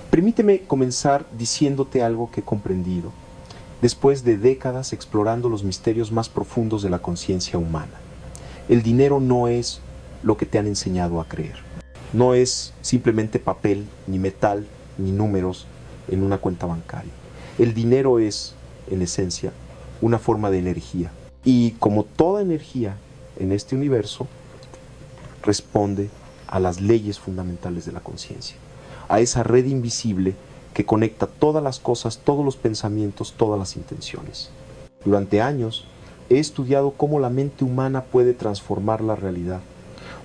Permíteme comenzar diciéndote algo que he comprendido, después de décadas explorando los misterios más profundos de la conciencia humana. El dinero no es lo que te han enseñado a creer. No es simplemente papel, ni metal, ni números en una cuenta bancaria. El dinero es, en esencia, una forma de energía. Y como toda energía en este universo, responde a las leyes fundamentales de la conciencia, a esa red invisible que conecta todas las cosas, todos los pensamientos, todas las intenciones. Durante años he estudiado cómo la mente humana puede transformar la realidad,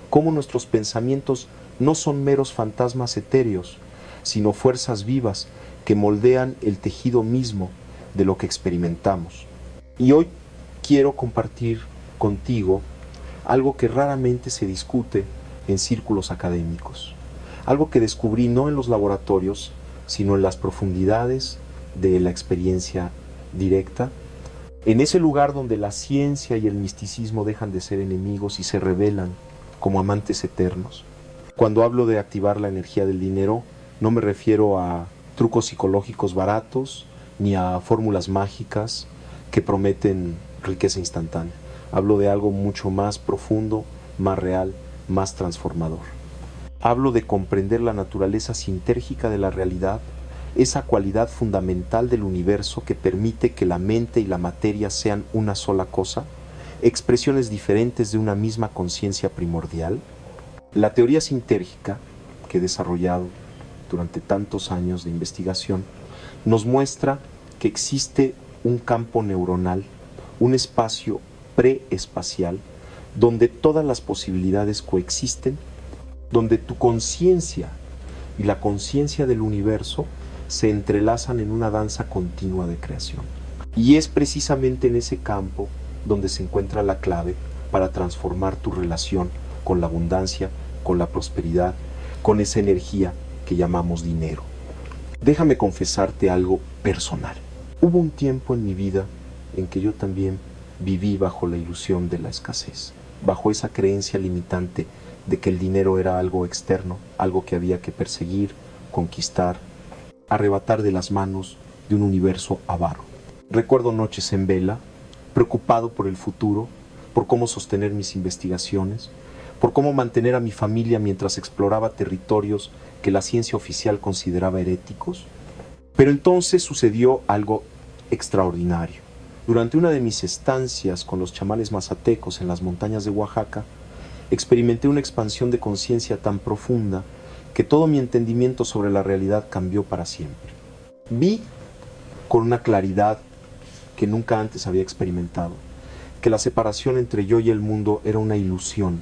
cómo nuestros pensamientos no son meros fantasmas etéreos, sino fuerzas vivas que moldean el tejido mismo de lo que experimentamos. Y hoy quiero compartir contigo algo que raramente se discute en círculos académicos, algo que descubrí no en los laboratorios, sino en las profundidades de la experiencia directa, en ese lugar donde la ciencia y el misticismo dejan de ser enemigos y se revelan como amantes eternos. Cuando hablo de activar la energía del dinero, no me refiero a trucos psicológicos baratos ni a fórmulas mágicas que prometen riqueza instantánea. Hablo de algo mucho más profundo, más real, más transformador. Hablo de comprender la naturaleza sintérgica de la realidad, esa cualidad fundamental del universo que permite que la mente y la materia sean una sola cosa, expresiones diferentes de una misma conciencia primordial. La teoría sintérgica, que he desarrollado durante tantos años de investigación, nos muestra que existe un campo neuronal, un espacio preespacial, donde todas las posibilidades coexisten, donde tu conciencia y la conciencia del universo se entrelazan en una danza continua de creación. Y es precisamente en ese campo donde se encuentra la clave para transformar tu relación con la abundancia, con la prosperidad, con esa energía que llamamos dinero. Déjame confesarte algo personal. Hubo un tiempo en mi vida en que yo también viví bajo la ilusión de la escasez, bajo esa creencia limitante de que el dinero era algo externo, algo que había que perseguir, conquistar, arrebatar de las manos de un universo avaro. Recuerdo noches en vela, preocupado por el futuro, por cómo sostener mis investigaciones, por cómo mantener a mi familia mientras exploraba territorios que la ciencia oficial consideraba heréticos. Pero entonces sucedió algo extraordinario. Durante una de mis estancias con los chamanes mazatecos en las montañas de Oaxaca, experimenté una expansión de conciencia tan profunda que todo mi entendimiento sobre la realidad cambió para siempre. Vi con una claridad que nunca antes había experimentado, que la separación entre yo y el mundo era una ilusión.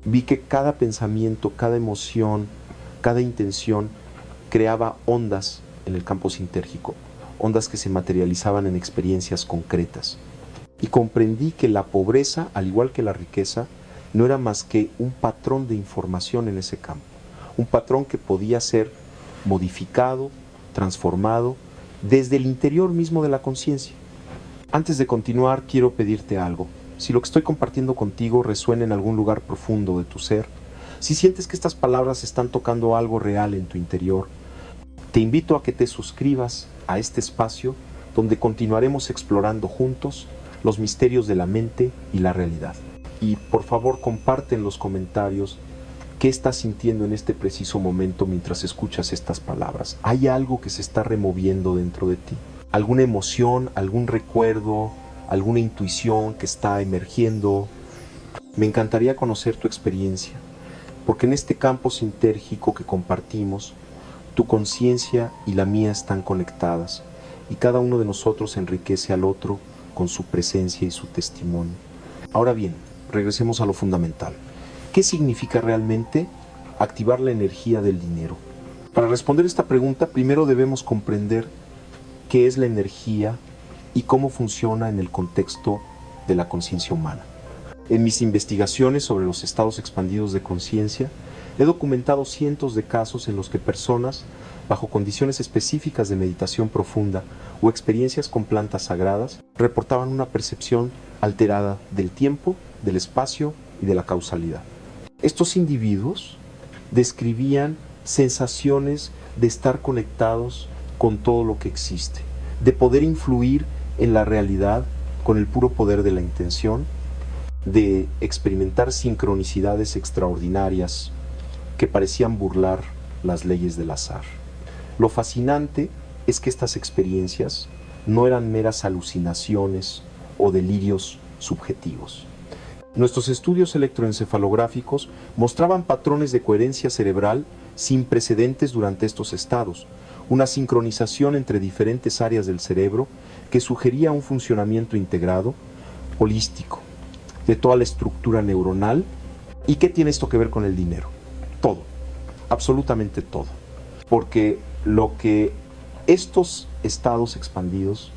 Vi que cada pensamiento, cada emoción, cada intención creaba ondas en el campo sintérgico, ondas que se materializaban en experiencias concretas. Y comprendí que la pobreza, al igual que la riqueza, no era más que un patrón de información en ese campo, un patrón que podía ser modificado, transformado, desde el interior mismo de la conciencia. Antes de continuar, quiero pedirte algo. Si lo que estoy compartiendo contigo resuena en algún lugar profundo de tu ser, si sientes que estas palabras están tocando algo real en tu interior, te invito a que te suscribas a este espacio donde continuaremos explorando juntos los misterios de la mente y la realidad. Y por favor comparte en los comentarios qué estás sintiendo en este preciso momento mientras escuchas estas palabras. ¿Hay algo que se está removiendo dentro de ti? ¿Alguna emoción, algún recuerdo, alguna intuición que está emergiendo? Me encantaría conocer tu experiencia, porque en este campo sintérgico que compartimos, tu conciencia y la mía están conectadas, y cada uno de nosotros enriquece al otro con su presencia y su testimonio. Ahora bien, regresemos a lo fundamental. ¿Qué significa realmente activar la energía del dinero? Para responder esta pregunta, primero debemos comprender qué es la energía y cómo funciona en el contexto de la conciencia humana. En mis investigaciones sobre los estados expandidos de conciencia, he documentado cientos de casos en los que personas, bajo condiciones específicas de meditación profunda o experiencias con plantas sagradas, reportaban una percepción alterada del tiempo, del espacio y de la causalidad. Estos individuos describían sensaciones de estar conectados con todo lo que existe, de poder influir en la realidad con el puro poder de la intención, de experimentar sincronicidades extraordinarias que parecían burlar las leyes del azar. Lo fascinante es que estas experiencias no eran meras alucinaciones o delirios subjetivos. Nuestros estudios electroencefalográficos mostraban patrones de coherencia cerebral sin precedentes durante estos estados, una sincronización entre diferentes áreas del cerebro que sugería un funcionamiento integrado, holístico, de toda la estructura neuronal. ¿Y qué tiene esto que ver con el dinero? Todo, absolutamente todo. Porque lo que estos estados expandidos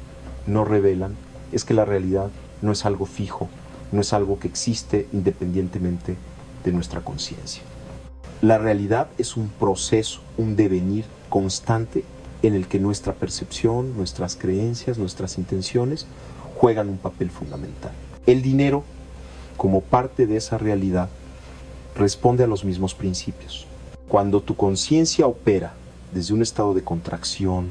nos revelan es que la realidad no es algo fijo, no es algo que existe independientemente de nuestra conciencia. La realidad es un proceso, un devenir constante en el que nuestra percepción, nuestras creencias, nuestras intenciones juegan un papel fundamental. El dinero, como parte de esa realidad, responde a los mismos principios. Cuando tu conciencia opera desde un estado de contracción,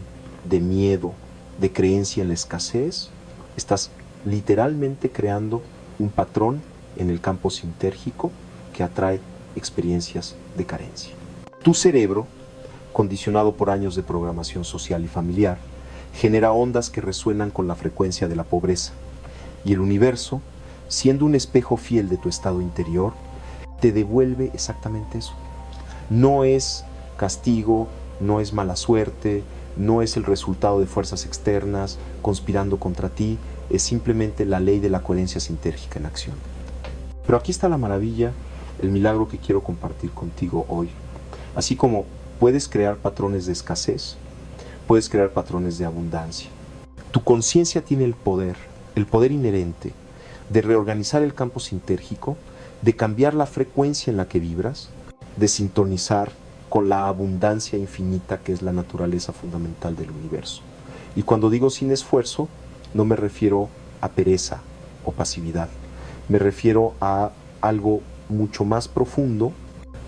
de miedo, de creencia en la escasez, estás literalmente creando un patrón en el campo sintérgico que atrae experiencias de carencia. Tu cerebro, condicionado por años de programación social y familiar, genera ondas que resuenan con la frecuencia de la pobreza. Y el universo, siendo un espejo fiel de tu estado interior, te devuelve exactamente eso. No es castigo, no es mala suerte, no es el resultado de fuerzas externas conspirando contra ti, es simplemente la ley de la coherencia sintérgica en acción. Pero aquí está la maravilla, el milagro que quiero compartir contigo hoy. Así como puedes crear patrones de escasez, puedes crear patrones de abundancia. Tu conciencia tiene el poder inherente de reorganizar el campo sintérgico, de cambiar la frecuencia en la que vibras, de sintonizar con la abundancia infinita que es la naturaleza fundamental del universo. Y cuando digo sin esfuerzo, no me refiero a pereza o pasividad, me refiero a algo mucho más profundo,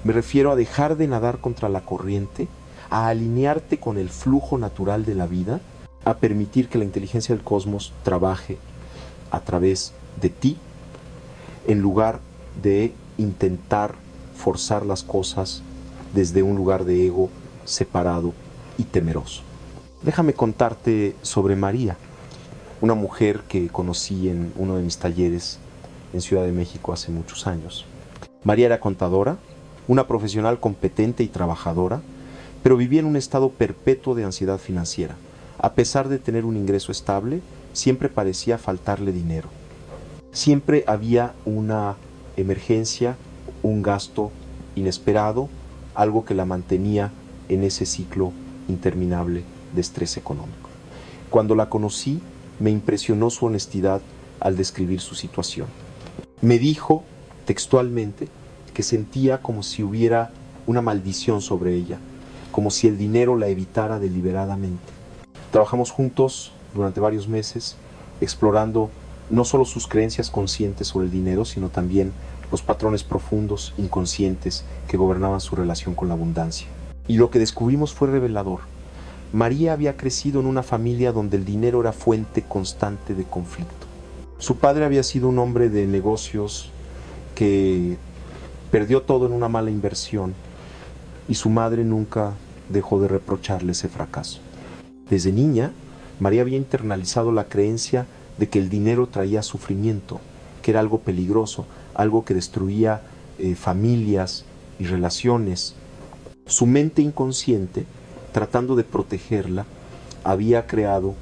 me refiero a dejar de nadar contra la corriente, a alinearte con el flujo natural de la vida, a permitir que la inteligencia del cosmos trabaje a través de ti, en lugar de intentar forzar las cosas desde un lugar de ego separado y temeroso. Déjame contarte sobre María, una mujer que conocí en uno de mis talleres en Ciudad de México hace muchos años. María era contadora, una profesional competente y trabajadora, pero vivía en un estado perpetuo de ansiedad financiera. A pesar de tener un ingreso estable, siempre parecía faltarle dinero. Siempre había una emergencia, un gasto inesperado, algo que la mantenía en ese ciclo interminable de estrés económico. Cuando la conocí, me impresionó su honestidad al describir su situación. Me dijo textualmente que sentía como si hubiera una maldición sobre ella, como si el dinero la evitara deliberadamente. Trabajamos juntos durante varios meses, explorando no solo sus creencias conscientes sobre el dinero, sino también los patrones profundos, inconscientes, que gobernaban su relación con la abundancia. Y lo que descubrimos fue revelador. María había crecido en una familia donde el dinero era fuente constante de conflicto. Su padre había sido un hombre de negocios que perdió todo en una mala inversión y su madre nunca dejó de reprocharle ese fracaso. Desde niña, María había internalizado la creencia de que el dinero traía sufrimiento, que era algo peligroso, algo que destruía familias y relaciones. Su mente inconsciente, tratando de protegerla, había creado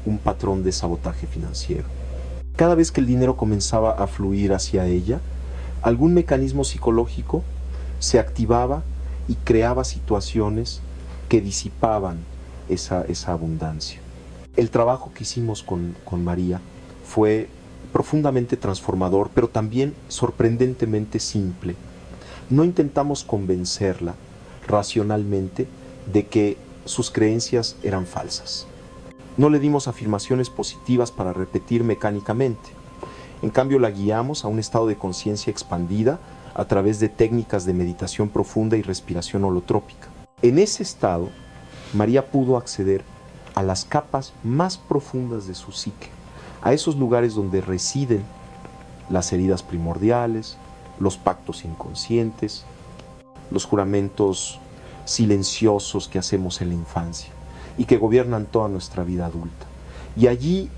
un patrón de sabotaje financiero. Cada vez que el dinero comenzaba a fluir hacia ella, algún mecanismo psicológico se activaba y creaba situaciones que disipaban esa abundancia. El trabajo que hicimos con María fue profundamente transformador, pero también sorprendentemente simple. No intentamos convencerla racionalmente de que sus creencias eran falsas. No le dimos afirmaciones positivas para repetir mecánicamente. En cambio, la guiamos a un estado de conciencia expandida a través de técnicas de meditación profunda y respiración holotrópica. En ese estado, María pudo acceder a las capas más profundas de su psique, a esos lugares donde residen las heridas primordiales, los pactos inconscientes, los juramentos silenciosos que hacemos en la infancia y que gobiernan toda nuestra vida adulta. Y allí,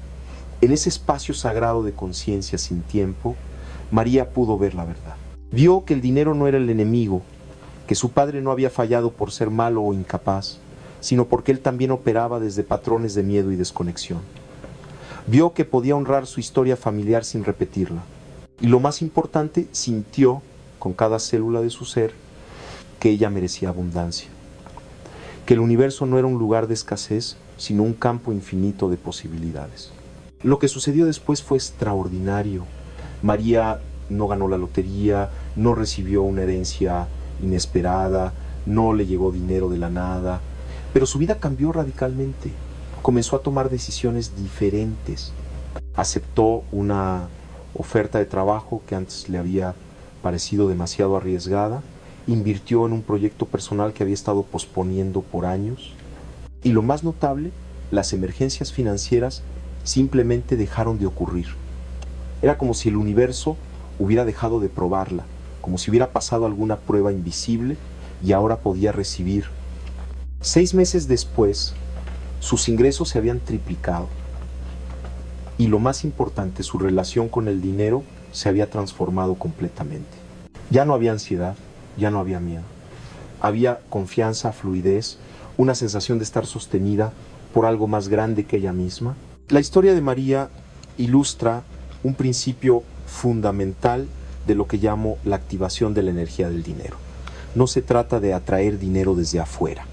en ese espacio sagrado de conciencia sin tiempo, María pudo ver la verdad. Vio que el dinero no era el enemigo, que su padre no había fallado por ser malo o incapaz, sino porque él también operaba desde patrones de miedo y desconexión. Vio que podía honrar su historia familiar sin repetirla. Y lo más importante, sintió con cada célula de su ser que ella merecía abundancia. Que el universo no era un lugar de escasez, sino un campo infinito de posibilidades. Lo que sucedió después fue extraordinario. María no ganó la lotería, no recibió una herencia inesperada, no le llegó dinero de la nada, pero su vida cambió radicalmente. Comenzó a tomar decisiones diferentes. Aceptó una oferta de trabajo que antes le había parecido demasiado arriesgada, invirtió en un proyecto personal que había estado posponiendo por años, y lo más notable, las emergencias financieras simplemente dejaron de ocurrir. Era como si el universo hubiera dejado de probarla, como si hubiera pasado alguna prueba invisible y ahora podía recibir. 6 meses después, sus ingresos se habían triplicado y lo más importante, su relación con el dinero se había transformado completamente. Ya no había ansiedad, ya no había miedo. Había confianza, fluidez, una sensación de estar sostenida por algo más grande que ella misma. La historia de María ilustra un principio fundamental de lo que llamo la activación de la energía del dinero. No se trata de atraer dinero desde afuera.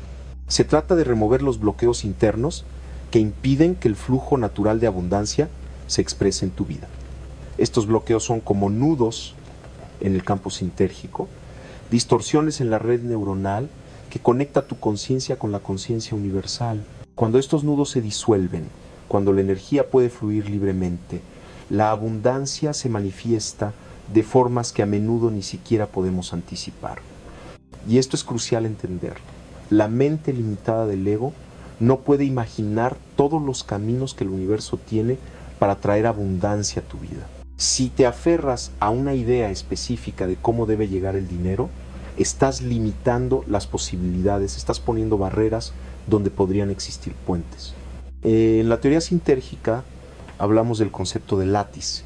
Se trata de remover los bloqueos internos que impiden que el flujo natural de abundancia se exprese en tu vida. Estos bloqueos son como nudos en el campo sintérgico, distorsiones en la red neuronal que conecta tu conciencia con la conciencia universal. Cuando estos nudos se disuelven, cuando la energía puede fluir libremente, la abundancia se manifiesta de formas que a menudo ni siquiera podemos anticipar. Y esto es crucial entender. La mente limitada del ego no puede imaginar todos los caminos que el universo tiene para traer abundancia a tu vida. Si te aferras a una idea específica de cómo debe llegar el dinero, estás limitando las posibilidades, estás poniendo barreras donde podrían existir puentes. En la teoría sintérgica hablamos del concepto de látice,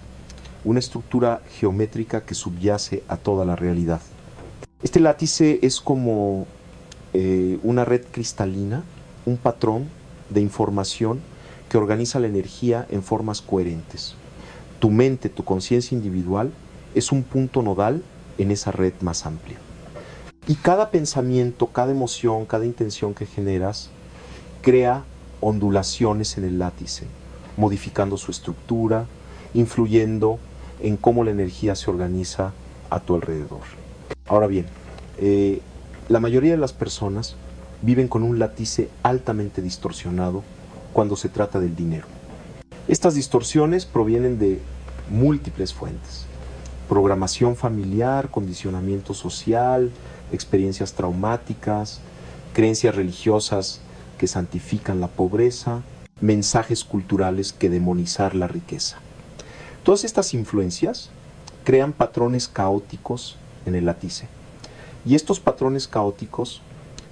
una estructura geométrica que subyace a toda la realidad. Este látice es como una red cristalina, un patrón de información que organiza la energía en formas coherentes. Tu mente, tu conciencia individual, es un punto nodal en esa red más amplia. Y cada pensamiento, cada emoción, cada intención que generas, crea ondulaciones en el látice, modificando su estructura, influyendo en cómo la energía se organiza a tu alrededor. Ahora bien, la mayoría de las personas viven con un látice altamente distorsionado cuando se trata del dinero. Estas distorsiones provienen de múltiples fuentes: programación familiar, condicionamiento social, experiencias traumáticas, creencias religiosas que santifican la pobreza, mensajes culturales que demonizar la riqueza. Todas estas influencias crean patrones caóticos en el látice. Y estos patrones caóticos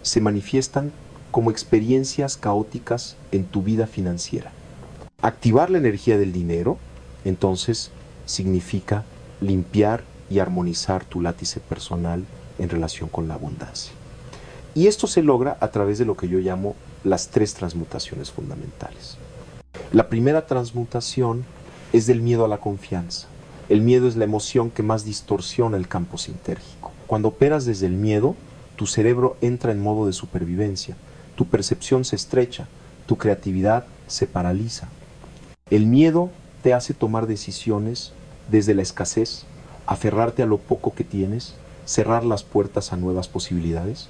se manifiestan como experiencias caóticas en tu vida financiera. Activar la energía del dinero, entonces, significa limpiar y armonizar tu látice personal en relación con la abundancia. Y esto se logra a través de lo que yo llamo las 3 transmutaciones fundamentales. La primera transmutación es del miedo a la confianza. El miedo es la emoción que más distorsiona el campo sintérgico. Cuando operas desde el miedo, tu cerebro entra en modo de supervivencia, tu percepción se estrecha, tu creatividad se paraliza. El miedo te hace tomar decisiones desde la escasez, aferrarte a lo poco que tienes, cerrar las puertas a nuevas posibilidades.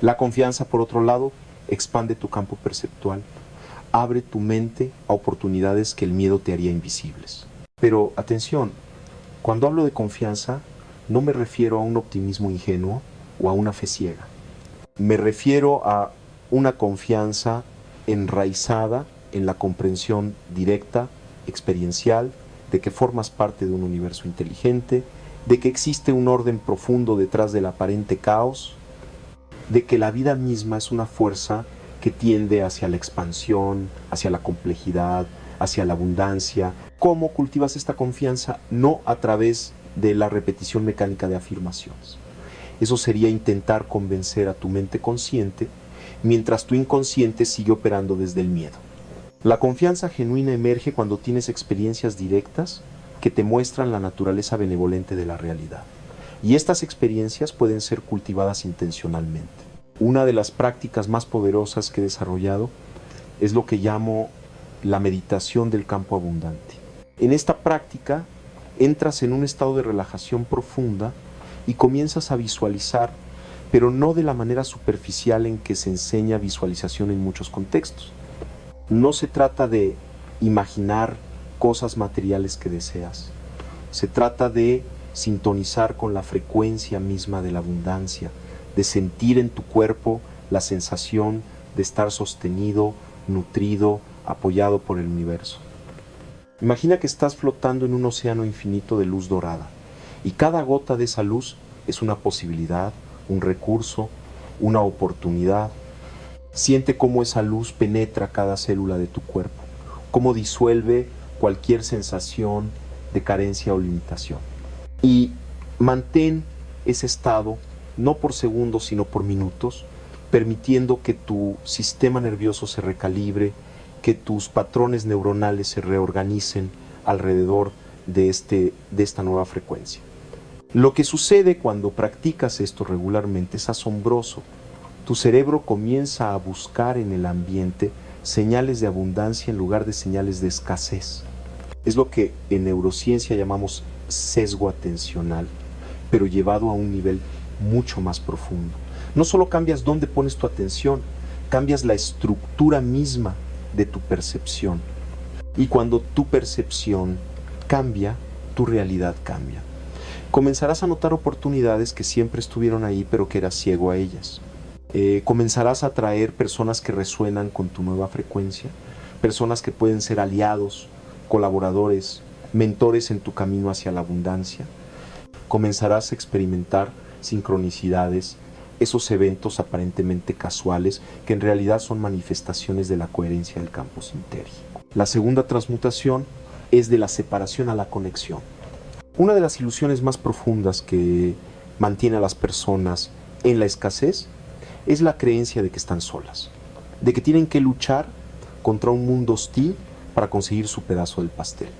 La confianza, por otro lado, expande tu campo perceptual, abre tu mente a oportunidades que el miedo te haría invisibles. Pero atención, cuando hablo de confianza, no me refiero a un optimismo ingenuo o a una fe ciega. Me refiero a una confianza enraizada en la comprensión directa, experiencial, de que formas parte de un universo inteligente, de que existe un orden profundo detrás del aparente caos, de que la vida misma es una fuerza que tiende hacia la expansión, hacia la complejidad, hacia la abundancia. ¿Cómo cultivas esta confianza? No a través de la repetición mecánica de afirmaciones. Eso sería intentar convencer a tu mente consciente, mientras tu inconsciente sigue operando desde el miedo. La confianza genuina emerge cuando tienes experiencias directas que te muestran la naturaleza benevolente de la realidad. Y estas experiencias pueden ser cultivadas intencionalmente. Una de las prácticas más poderosas que he desarrollado es lo que llamo la meditación del campo abundante. En esta práctica entras en un estado de relajación profunda y comienzas a visualizar, pero no de la manera superficial en que se enseña visualización en muchos contextos. No se trata de imaginar cosas materiales que deseas. Se trata de sintonizar con la frecuencia misma de la abundancia, de sentir en tu cuerpo la sensación de estar sostenido, nutrido, apoyado por el universo. Imagina que estás flotando en un océano infinito de luz dorada y cada gota de esa luz es una posibilidad, un recurso, una oportunidad. Siente cómo esa luz penetra cada célula de tu cuerpo, cómo disuelve cualquier sensación de carencia o limitación. Y mantén ese estado, no por segundos, sino por minutos, permitiendo que tu sistema nervioso se recalibre, que tus patrones neuronales se reorganicen alrededor de esta nueva frecuencia. Lo que sucede cuando practicas esto regularmente es asombroso. Tu cerebro comienza a buscar en el ambiente señales de abundancia en lugar de señales de escasez. Es lo que en neurociencia llamamos sesgo atencional, pero llevado a un nivel mucho más profundo. No solo cambias dónde pones tu atención, cambias la estructura misma de tu percepción. Y cuando tu percepción cambia, tu realidad cambia. Comenzarás a notar oportunidades que siempre estuvieron ahí, pero que eras ciego a ellas. Comenzarás a atraer personas que resuenan con tu nueva frecuencia, personas que pueden ser aliados, colaboradores, mentores en tu camino hacia la abundancia. Comenzarás a experimentar sincronicidades, esos eventos aparentemente casuales que en realidad son manifestaciones de la coherencia del campo sintérgico. La segunda transmutación es de la separación a la conexión. Una de las ilusiones más profundas que mantiene a las personas en la escasez es la creencia de que están solas, de que tienen que luchar contra un mundo hostil para conseguir su pedazo del pastel.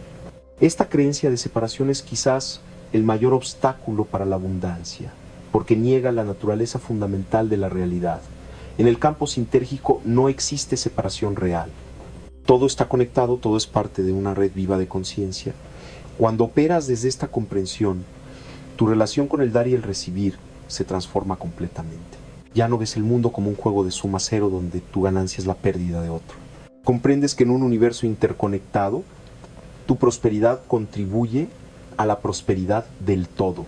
Esta creencia de separación es quizás el mayor obstáculo para la abundancia, porque niega la naturaleza fundamental de la realidad. En el campo sintérgico no existe separación real. Todo está conectado, todo es parte de una red viva de conciencia. Cuando operas desde esta comprensión, tu relación con el dar y el recibir se transforma completamente. Ya no ves el mundo como un juego de suma cero donde tu ganancia es la pérdida de otro. Comprendes que en un universo interconectado, tu prosperidad contribuye a la prosperidad del todo.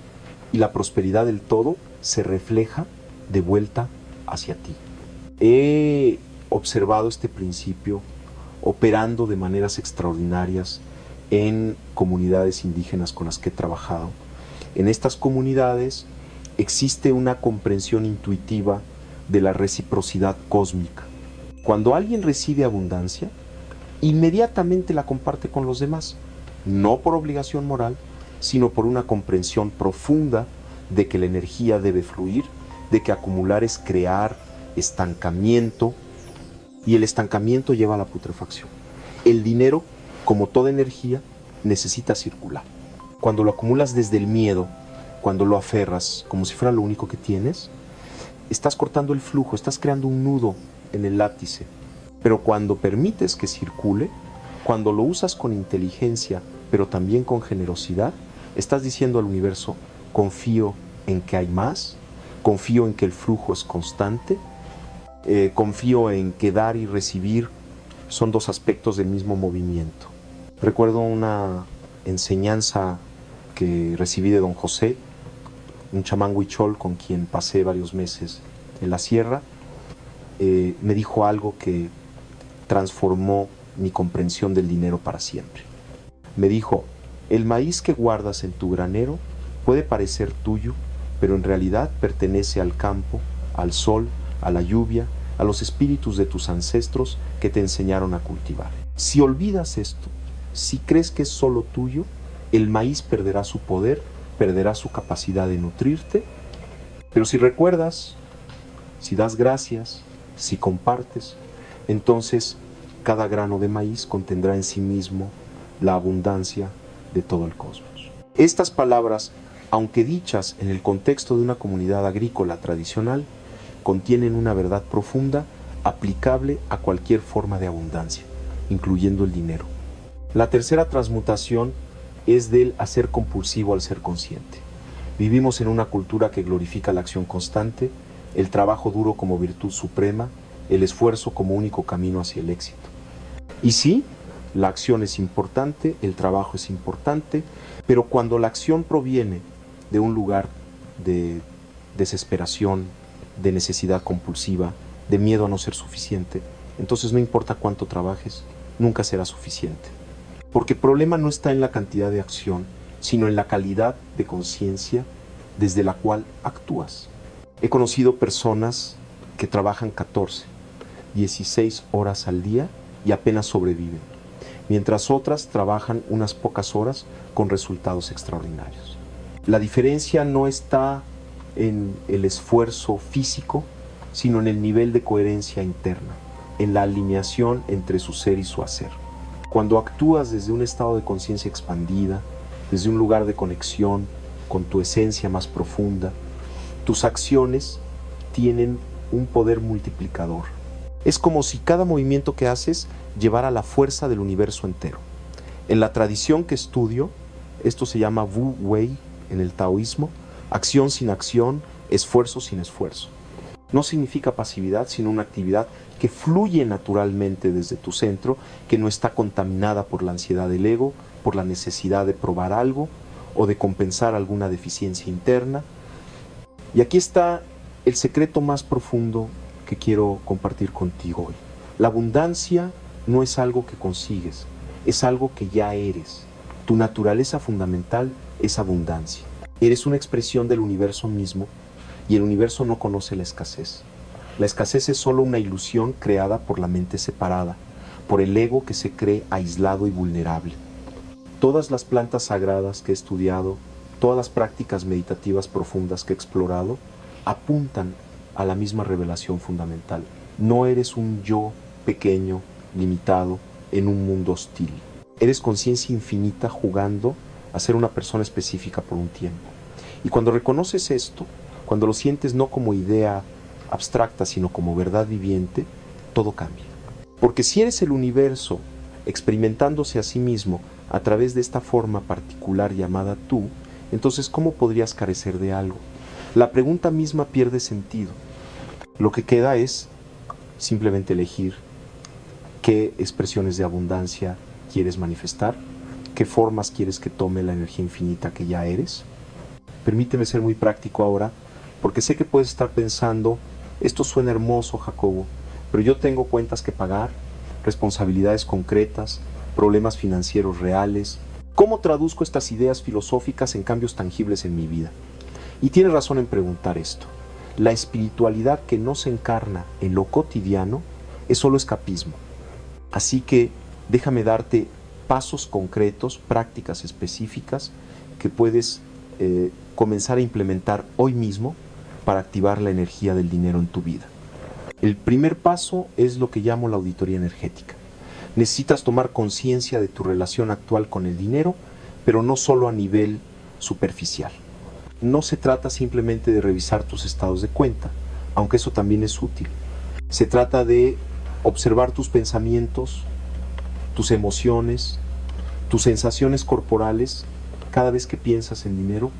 Y la prosperidad del todo se refleja de vuelta hacia ti. He observado este principio operando de maneras extraordinarias en comunidades indígenas con las que he trabajado. En estas comunidades existe una comprensión intuitiva de la reciprocidad cósmica. Cuando alguien recibe abundancia, inmediatamente la comparte con los demás, no por obligación moral, sino por una comprensión profunda de que la energía debe fluir, de que acumular es crear estancamiento, y el estancamiento lleva a la putrefacción. El dinero, como toda energía, necesita circular. Cuando lo acumulas desde el miedo, cuando lo aferras como si fuera lo único que tienes, estás cortando el flujo, estás creando un nudo en el látice. Pero cuando permites que circule, cuando lo usas con inteligencia, pero también con generosidad, estás diciendo al universo: confío en que hay más, confío en que el flujo es constante, confío en que dar y recibir son dos aspectos del mismo movimiento. Recuerdo una enseñanza que recibí de don José, un chamán huichol con quien pasé varios meses en la sierra, me dijo algo que transformó mi comprensión del dinero para siempre. Me dijo: el maíz que guardas en tu granero puede parecer tuyo, pero en realidad pertenece al campo, al sol, a la lluvia, a los espíritus de tus ancestros que te enseñaron a cultivar. Si olvidas esto, si crees que es solo tuyo, el maíz perderá su poder, perderá su capacidad de nutrirte, pero si recuerdas, si das gracias, si compartes, entonces cada grano de maíz contendrá en sí mismo la abundancia de todo el cosmos. Estas palabras, aunque dichas en el contexto de una comunidad agrícola tradicional, contienen una verdad profunda aplicable a cualquier forma de abundancia, incluyendo el dinero. La tercera transmutación es del hacer compulsivo al ser consciente. Vivimos en una cultura que glorifica la acción constante, el trabajo duro como virtud suprema, el esfuerzo como único camino hacia el éxito. Y sí, la acción es importante, el trabajo es importante, pero cuando la acción proviene de un lugar de desesperación, de necesidad compulsiva, de miedo a no ser suficiente, entonces no importa cuánto trabajes, nunca será suficiente. Porque el problema no está en la cantidad de acción, sino en la calidad de conciencia desde la cual actúas. He conocido personas que trabajan 14, 16 horas al día y apenas sobreviven, mientras otras trabajan unas pocas horas con resultados extraordinarios. La diferencia no está en el esfuerzo físico, sino en el nivel de coherencia interna, en la alineación entre su ser y su hacer. Cuando actúas desde un estado de conciencia expandida, desde un lugar de conexión con tu esencia más profunda, tus acciones tienen un poder multiplicador. Es como si cada movimiento que haces llevara la fuerza del universo entero. En la tradición que estudio, esto se llama Wu Wei en el taoísmo, acción sin acción, esfuerzo sin esfuerzo. No significa pasividad, sino una actividad que fluye naturalmente desde tu centro, que no está contaminada por la ansiedad del ego, por la necesidad de probar algo o de compensar alguna deficiencia interna. Y aquí está el secreto más profundo que quiero compartir contigo hoy. La abundancia no es algo que consigues, es algo que ya eres. Tu naturaleza fundamental es abundancia. Eres una expresión del universo mismo y el universo no conoce la escasez. La escasez es solo una ilusión creada por la mente separada, por el ego que se cree aislado y vulnerable. Todas las plantas sagradas que he estudiado, todas las prácticas meditativas profundas que he explorado, apuntan a la misma revelación fundamental. No eres un yo pequeño, limitado, en un mundo hostil. Eres conciencia infinita jugando a ser una persona específica por un tiempo. Y cuando reconoces esto, cuando lo sientes no como idea abstracta, sino como verdad viviente, todo cambia. Porque si eres el universo experimentándose a sí mismo a través de esta forma particular llamada tú, entonces ¿cómo podrías carecer de algo? La pregunta misma pierde sentido. Lo que queda es simplemente elegir qué expresiones de abundancia quieres manifestar, qué formas quieres que tome la energía infinita que ya eres. Permíteme ser muy práctico ahora, porque sé que puedes estar pensando, esto suena hermoso, Jacobo, pero yo tengo cuentas que pagar, responsabilidades concretas, problemas financieros reales. ¿Cómo traduzco estas ideas filosóficas en cambios tangibles en mi vida? Y tienes razón en preguntar esto. La espiritualidad que no se encarna en lo cotidiano es solo escapismo. Así que déjame darte pasos concretos, prácticas específicas que puedes comenzar a implementar hoy mismo para activar la energía del dinero en tu vida. El primer paso es lo que llamo la auditoría energética. Necesitas tomar conciencia de tu relación actual con el dinero, pero no solo a nivel superficial. No se trata simplemente de revisar tus estados de cuenta, aunque eso también es útil. Se trata de observar tus pensamientos, tus emociones, tus sensaciones corporales cada vez que piensas en dinero,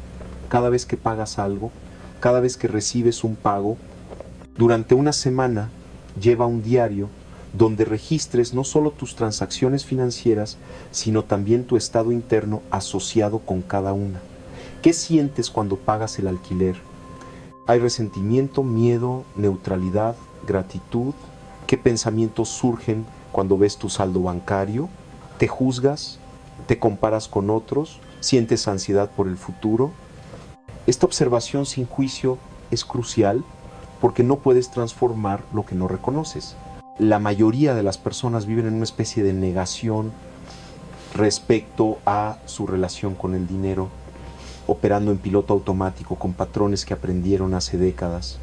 cada vez que pagas algo, cada vez que recibes un pago. Durante una semana lleva un diario donde registres no solo tus transacciones financieras, sino también tu estado interno asociado con cada una. ¿Qué sientes cuando pagas el alquiler? ¿Hay resentimiento, miedo, neutralidad, gratitud? ¿Qué pensamientos surgen cuando ves tu saldo bancario? ¿Te juzgas? ¿Te comparas con otros? ¿Sientes ansiedad por el futuro? Esta observación sin juicio es crucial porque no puedes transformar lo que no reconoces. La mayoría de las personas viven en una especie de negación respecto a su relación con el dinero, operando en piloto automático con patrones que aprendieron hace décadas.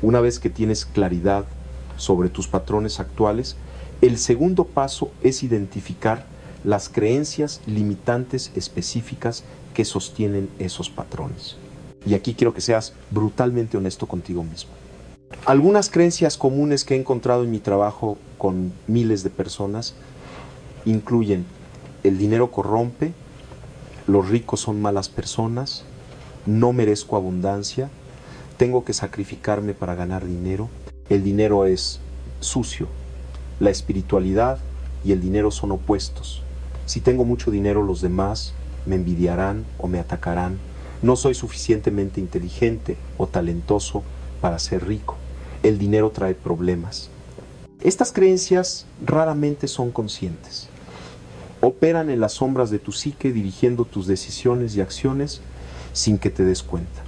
Una vez que tienes claridad sobre tus patrones actuales, el segundo paso es identificar las creencias limitantes específicas que sostienen esos patrones. Y aquí quiero que seas brutalmente honesto contigo mismo. Algunas creencias comunes que he encontrado en mi trabajo con miles de personas incluyen: el dinero corrompe, los ricos son malas personas, no merezco abundancia, tengo que sacrificarme para ganar dinero, el dinero es sucio, la espiritualidad y el dinero son opuestos. Si tengo mucho dinero, los demás me envidiarán o me atacarán. No soy suficientemente inteligente o talentoso para ser rico. El dinero trae problemas. Estas creencias raramente son conscientes. Operan en las sombras de tu psique, dirigiendo tus decisiones y acciones sin que te des cuenta.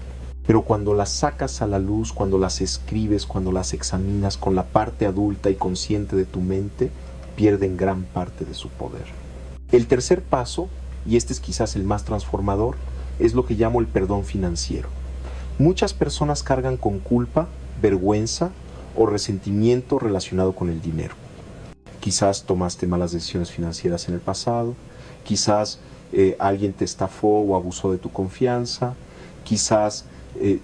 Pero cuando las sacas a la luz, cuando las escribes, cuando las examinas con la parte adulta y consciente de tu mente, pierden gran parte de su poder. El tercer paso, y este es quizás el más transformador, es lo que llamo el perdón financiero. Muchas personas cargan con culpa, vergüenza o resentimiento relacionado con el dinero. Quizás tomaste malas decisiones financieras en el pasado, quizás alguien te estafó o abusó de tu confianza, quizás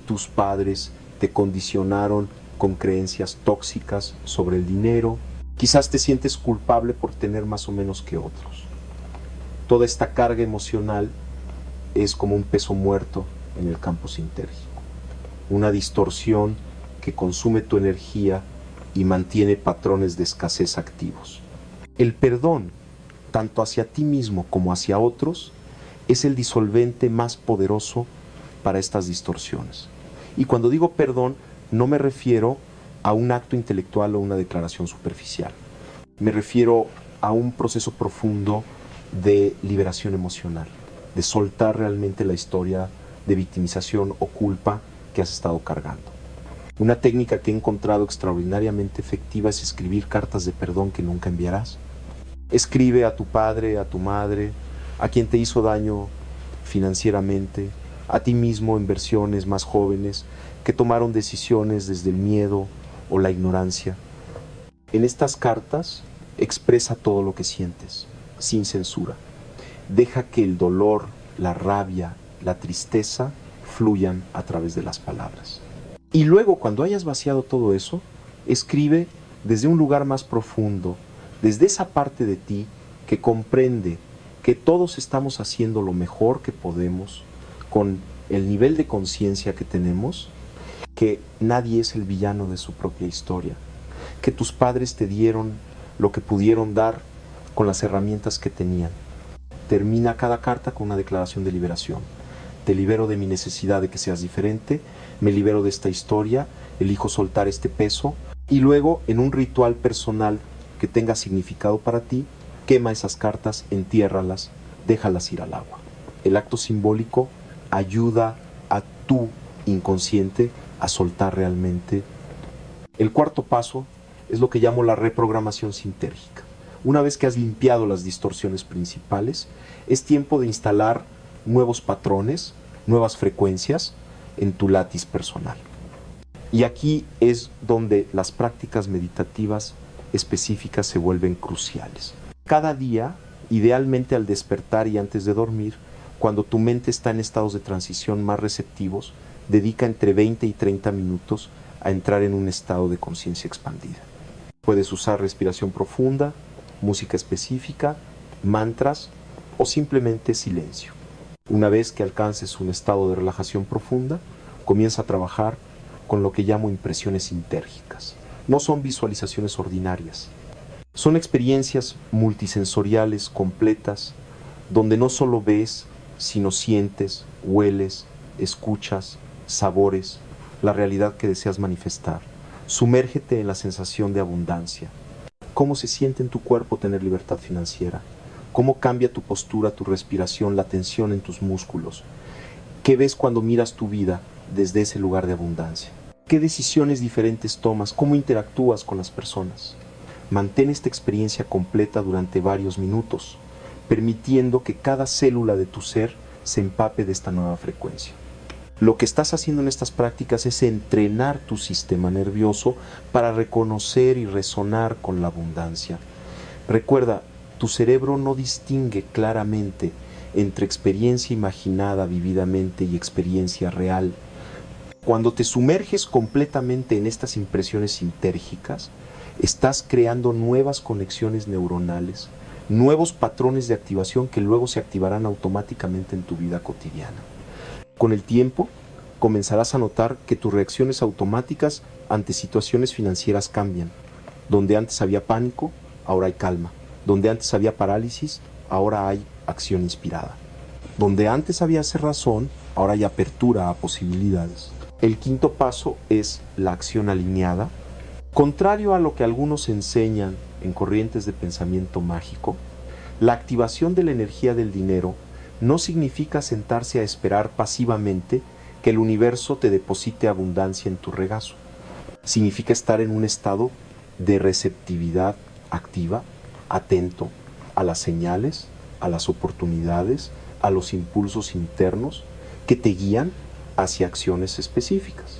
tus padres te condicionaron con creencias tóxicas sobre el dinero, quizás te sientes culpable por tener más o menos que otros. Toda esta carga emocional es como un peso muerto en el campo sintérgico, una distorsión que consume tu energía y mantiene patrones de escasez activos. El perdón, tanto hacia ti mismo como hacia otros, es el disolvente más poderoso para estas distorsiones. Y cuando digo perdón, no me refiero a un acto intelectual o una declaración superficial. Me refiero a un proceso profundo de liberación emocional, de soltar realmente la historia de victimización o culpa que has estado cargando. Una técnica que he encontrado extraordinariamente efectiva es escribir cartas de perdón que nunca enviarás. Escribe a tu padre, a tu madre, a quien te hizo daño financieramente, a ti mismo en versiones más jóvenes que tomaron decisiones desde el miedo o la ignorancia. En estas cartas expresa todo lo que sientes, sin censura. Deja que el dolor, la rabia, la tristeza fluyan a través de las palabras. Y luego, cuando hayas vaciado todo eso, escribe desde un lugar más profundo, desde esa parte de ti que comprende que todos estamos haciendo lo mejor que podemos con el nivel de conciencia que tenemos, que nadie es el villano de su propia historia, que tus padres te dieron lo que pudieron dar con las herramientas que tenían. Termina cada carta con una declaración de liberación. Te libero de mi necesidad de que seas diferente, me libero de esta historia, elijo soltar este peso, y luego, en un ritual personal que tenga significado para ti, quema esas cartas, entiérralas, déjalas ir al agua. El acto simbólico ayuda a tu inconsciente a soltar realmente. El cuarto paso es lo que llamo la reprogramación sintérgica. Una vez que has limpiado las distorsiones principales, es tiempo de instalar nuevos patrones, nuevas frecuencias en tu látiz personal. Y aquí es donde las prácticas meditativas específicas se vuelven cruciales. Cada día, idealmente al despertar y antes de dormir, cuando tu mente está en estados de transición más receptivos, dedica entre 20 y 30 minutos a entrar en un estado de conciencia expandida. Puedes usar respiración profunda, música específica, mantras o simplemente silencio. Una vez que alcances un estado de relajación profunda, comienza a trabajar con lo que llamo impresiones sintérgicas. No son visualizaciones ordinarias. Son experiencias multisensoriales completas, donde no solo ves, sino sientes, hueles, escuchas, sabores, la realidad que deseas manifestar, Sumérgete en la sensación de abundancia. ¿Cómo se siente en tu cuerpo tener libertad financiera? ¿Cómo cambia tu postura, tu respiración, la tensión en tus músculos? ¿Qué ves cuando miras tu vida desde ese lugar de abundancia? ¿Qué decisiones diferentes tomas? ¿Cómo interactúas con las personas? Mantén esta experiencia completa durante varios minutos, permitiendo que cada célula de tu ser se empape de esta nueva frecuencia. Lo que estás haciendo en estas prácticas es entrenar tu sistema nervioso para reconocer y resonar con la abundancia. Recuerda, tu cerebro no distingue claramente entre experiencia imaginada vividamente y experiencia real. Cuando te sumerges completamente en estas impresiones sintérgicas, estás creando nuevas conexiones neuronales, nuevos patrones de activación que luego se activarán automáticamente en tu vida cotidiana. Con el tiempo, comenzarás a notar que tus reacciones automáticas ante situaciones financieras cambian. Donde antes había pánico, ahora hay calma. Donde antes había parálisis, ahora hay acción inspirada. Donde antes había cerrazón, ahora hay apertura a posibilidades. El quinto paso es la acción alineada. Contrario a lo que algunos enseñan en corrientes de pensamiento mágico, la activación de la energía del dinero no significa sentarse a esperar pasivamente que el universo te deposite abundancia en tu regazo. Significa estar en un estado de receptividad activa, atento a las señales, a las oportunidades, a los impulsos internos que te guían hacia acciones específicas.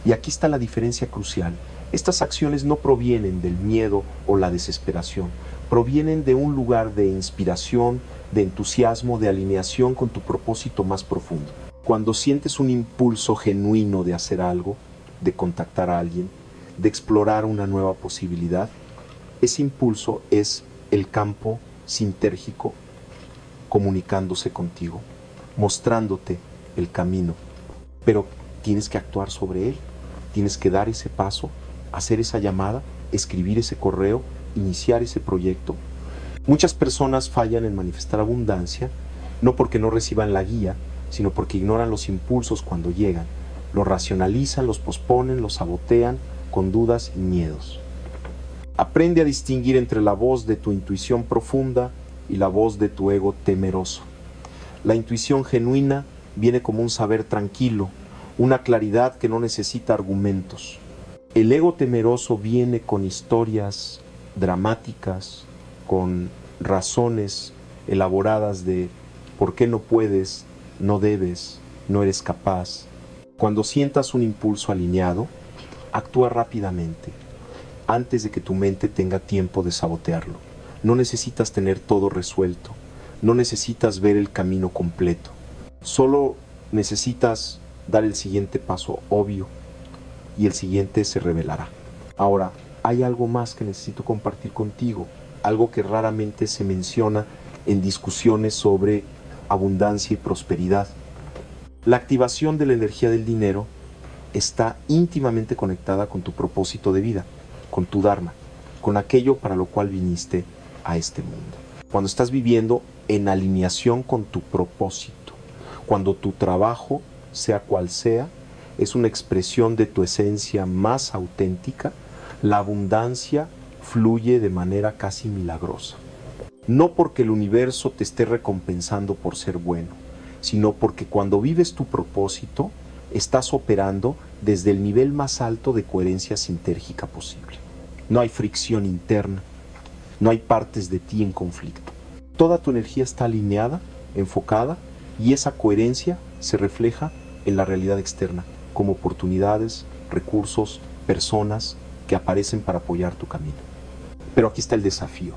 Y aquí está la diferencia crucial. Estas acciones no provienen del miedo o la desesperación, provienen de un lugar de inspiración, de entusiasmo, de alineación con tu propósito más profundo. Cuando sientes un impulso genuino de hacer algo, de contactar a alguien, de explorar una nueva posibilidad, ese impulso es el campo sintérgico comunicándose contigo, mostrándote el camino. Pero tienes que actuar sobre él, tienes que dar ese paso, hacer esa llamada, escribir ese correo, iniciar ese proyecto. Muchas personas fallan en manifestar abundancia, no porque no reciban la guía, sino porque ignoran los impulsos cuando llegan, los racionalizan, los posponen, los sabotean con dudas y miedos. Aprende a distinguir entre la voz de tu intuición profunda y la voz de tu ego temeroso. La intuición genuina viene como un saber tranquilo, una claridad que no necesita argumentos. El ego temeroso viene con historias dramáticas, con razones elaboradas de por qué no puedes, no debes, no eres capaz. Cuando sientas un impulso alineado, actúa rápidamente, antes de que tu mente tenga tiempo de sabotearlo. No necesitas tener todo resuelto, no necesitas ver el camino completo. Solo necesitas dar el siguiente paso obvio y el siguiente se revelará. Ahora, hay algo más que necesito compartir contigo, algo que raramente se menciona en discusiones sobre abundancia y prosperidad. La activación de la energía del dinero está íntimamente conectada con tu propósito de vida, con tu dharma, con aquello para lo cual viniste a este mundo. Cuando estás viviendo en alineación con tu propósito, cuando tu trabajo, sea cual sea, es una expresión de tu esencia más auténtica, la abundancia fluye de manera casi milagrosa. No porque el universo te esté recompensando por ser bueno, sino porque cuando vives tu propósito, estás operando desde el nivel más alto de coherencia sintérgica posible. No hay fricción interna, no hay partes de ti en conflicto. Toda tu energía está alineada, enfocada, y esa coherencia se refleja en la realidad externa, como oportunidades, recursos, personas que aparecen para apoyar tu camino. Pero aquí está el desafío.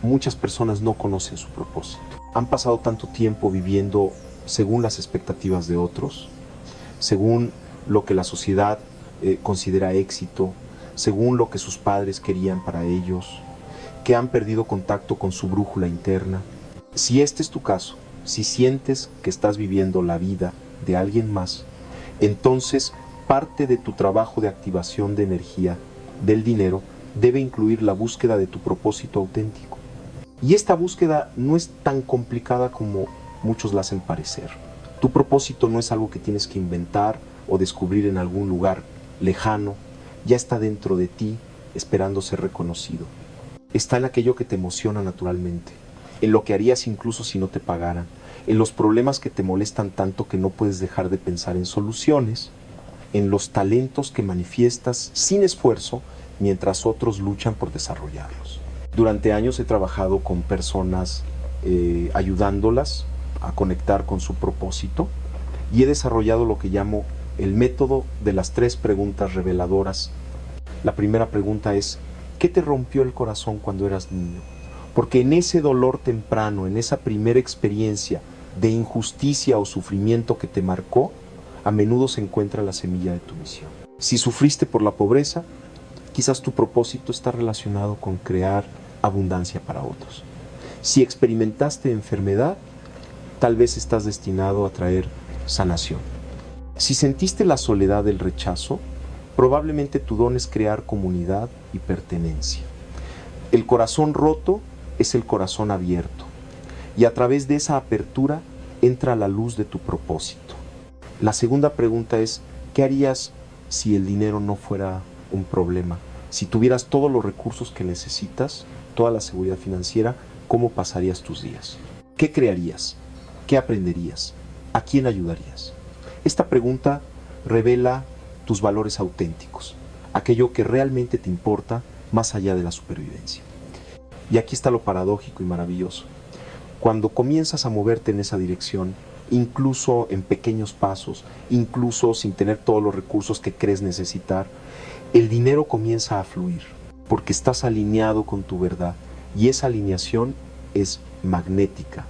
Muchas personas no conocen su propósito. Han pasado tanto tiempo viviendo según las expectativas de otros, según lo que la sociedad considera éxito, según lo que sus padres querían para ellos, que han perdido contacto con su brújula interna. Si este es tu caso, si sientes que estás viviendo la vida de alguien más, entonces parte de tu trabajo de activación de energía del dinero debe incluir la búsqueda de tu propósito auténtico. Y esta búsqueda no es tan complicada como muchos la hacen parecer. Tu propósito no es algo que tienes que inventar o descubrir en algún lugar lejano, ya está dentro de ti, esperando ser reconocido. Está en aquello que te emociona naturalmente, en lo que harías incluso si no te pagaran, en los problemas que te molestan tanto que no puedes dejar de pensar en soluciones, en los talentos que manifiestas sin esfuerzo mientras otros luchan por desarrollarlos. Durante años he trabajado con personas ayudándolas a conectar con su propósito y he desarrollado lo que llamo el método de las 3 preguntas reveladoras. La primera pregunta es: ¿qué te rompió el corazón cuando eras niño? Porque en ese dolor temprano, en esa primera experiencia de injusticia o sufrimiento que te marcó, a menudo se encuentra la semilla de tu misión. Si sufriste por la pobreza, quizás tu propósito está relacionado con crear abundancia para otros. Si experimentaste enfermedad, tal vez estás destinado a traer sanación. Si sentiste la soledad del rechazo, probablemente tu don es crear comunidad y pertenencia. El corazón roto es el corazón abierto, y a través de esa apertura entra la luz de tu propósito. La segunda pregunta es: ¿qué harías si el dinero no fuera un problema? Si tuvieras todos los recursos que necesitas, toda la seguridad financiera, ¿cómo pasarías tus días? ¿Qué crearías? ¿Qué aprenderías? ¿A quién ayudarías? Esta pregunta revela tus valores auténticos, aquello que realmente te importa más allá de la supervivencia. Y aquí está lo paradójico y maravilloso. Cuando comienzas a moverte en esa dirección, incluso en pequeños pasos, incluso sin tener todos los recursos que crees necesitar, el dinero comienza a fluir, porque estás alineado con tu verdad, y esa alineación es magnética,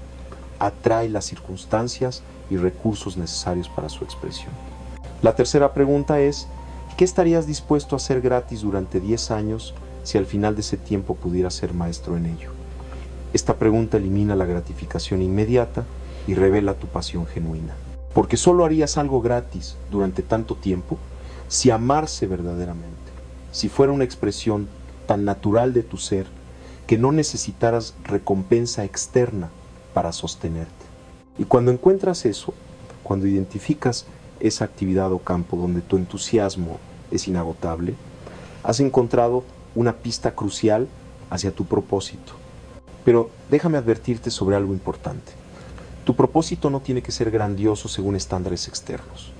atrae las circunstancias y recursos necesarios para su expresión. La tercera pregunta es: ¿qué estarías dispuesto a hacer gratis durante 10 años si al final de ese tiempo pudieras ser maestro en ello? Esta pregunta elimina la gratificación inmediata y revela tu pasión genuina. Porque solo harías algo gratis durante tanto tiempo si amarse verdaderamente, si fuera una expresión tan natural de tu ser que no necesitaras recompensa externa para sostenerte. Y cuando encuentras eso, cuando identificas esa actividad o campo donde tu entusiasmo es inagotable, has encontrado una pista crucial hacia tu propósito. Pero déjame advertirte sobre algo importante. Tu propósito no tiene que ser grandioso según estándares externos.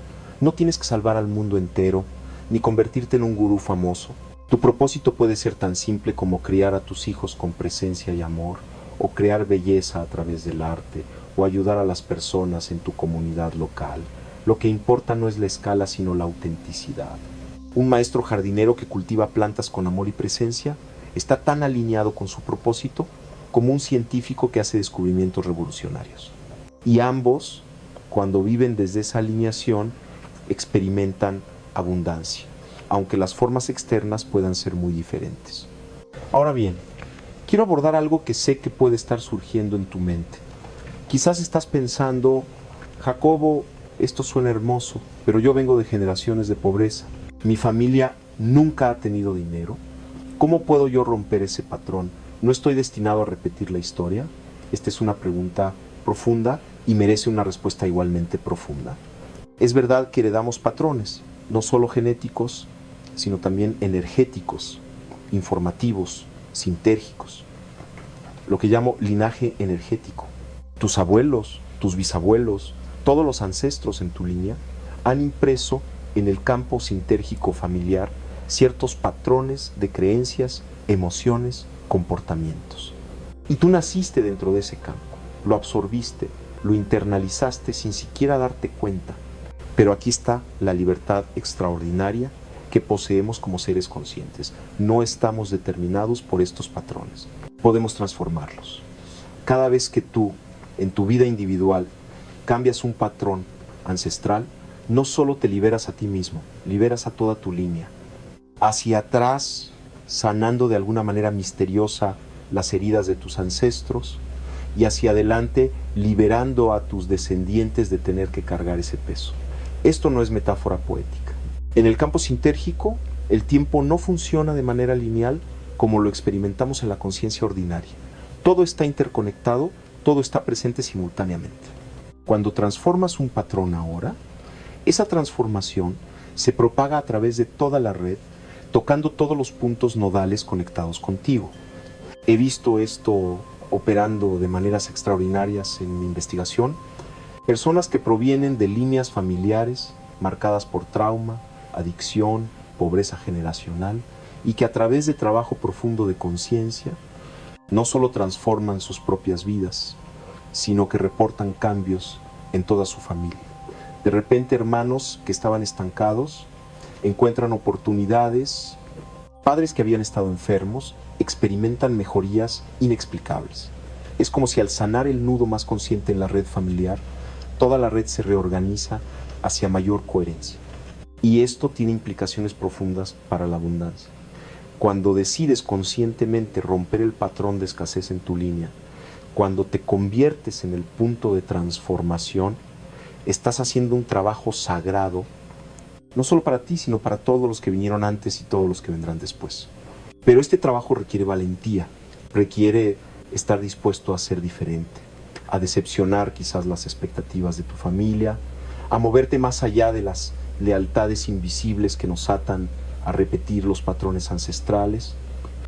No tienes que salvar al mundo entero, ni convertirte en un gurú famoso. Tu propósito puede ser tan simple como criar a tus hijos con presencia y amor, o crear belleza a través del arte, o ayudar a las personas en tu comunidad local. Lo que importa no es la escala, sino la autenticidad. Un maestro jardinero que cultiva plantas con amor y presencia está tan alineado con su propósito como un científico que hace descubrimientos revolucionarios. Y ambos, cuando viven desde esa alineación, experimentan abundancia, aunque las formas externas puedan ser muy diferentes. Ahora bien, quiero abordar algo que sé que puede estar surgiendo en tu mente. Quizás estás pensando: Jacobo, esto suena hermoso, pero yo vengo de generaciones de pobreza. Mi familia nunca ha tenido dinero. ¿Cómo puedo yo romper ese patrón? ¿No estoy destinado a repetir la historia? Esta es una pregunta profunda y merece una respuesta igualmente profunda. Es verdad que heredamos patrones, no solo genéticos, sino también energéticos, informativos, sintérgicos. Lo que llamo linaje energético. Tus abuelos, tus bisabuelos, todos los ancestros en tu línea han impreso en el campo sintérgico familiar ciertos patrones de creencias, emociones, comportamientos. Y tú naciste dentro de ese campo, lo absorbiste, lo internalizaste sin siquiera darte cuenta. Pero aquí está la libertad extraordinaria que poseemos como seres conscientes. No estamos determinados por estos patrones. Podemos transformarlos. Cada vez que tú, en tu vida individual, cambias un patrón ancestral, no solo te liberas a ti mismo, liberas a toda tu línea. Hacia atrás, sanando de alguna manera misteriosa las heridas de tus ancestros, y hacia adelante, liberando a tus descendientes de tener que cargar ese peso. Esto no es metáfora poética. En el campo sintérgico, el tiempo no funciona de manera lineal como lo experimentamos en la conciencia ordinaria. Todo está interconectado, todo está presente simultáneamente. Cuando transformas un patrón ahora, esa transformación se propaga a través de toda la red, tocando todos los puntos nodales conectados contigo. He visto esto operando de maneras extraordinarias en mi investigación. Personas que provienen de líneas familiares marcadas por trauma, adicción, pobreza generacional, y que a través de trabajo profundo de conciencia no solo transforman sus propias vidas, sino que reportan cambios en toda su familia. De repente, hermanos que estaban estancados encuentran oportunidades, padres que habían estado enfermos experimentan mejorías inexplicables. Es como si al sanar el nudo más consciente en la red familiar, toda la red se reorganiza hacia mayor coherencia. Y esto tiene implicaciones profundas para la abundancia. Cuando decides conscientemente romper el patrón de escasez en tu línea, cuando te conviertes en el punto de transformación, estás haciendo un trabajo sagrado, no solo para ti, sino para todos los que vinieron antes y todos los que vendrán después. Pero este trabajo requiere valentía, requiere estar dispuesto a ser diferente, a decepcionar quizás las expectativas de tu familia, a moverte más allá de las lealtades invisibles que nos atan a repetir los patrones ancestrales.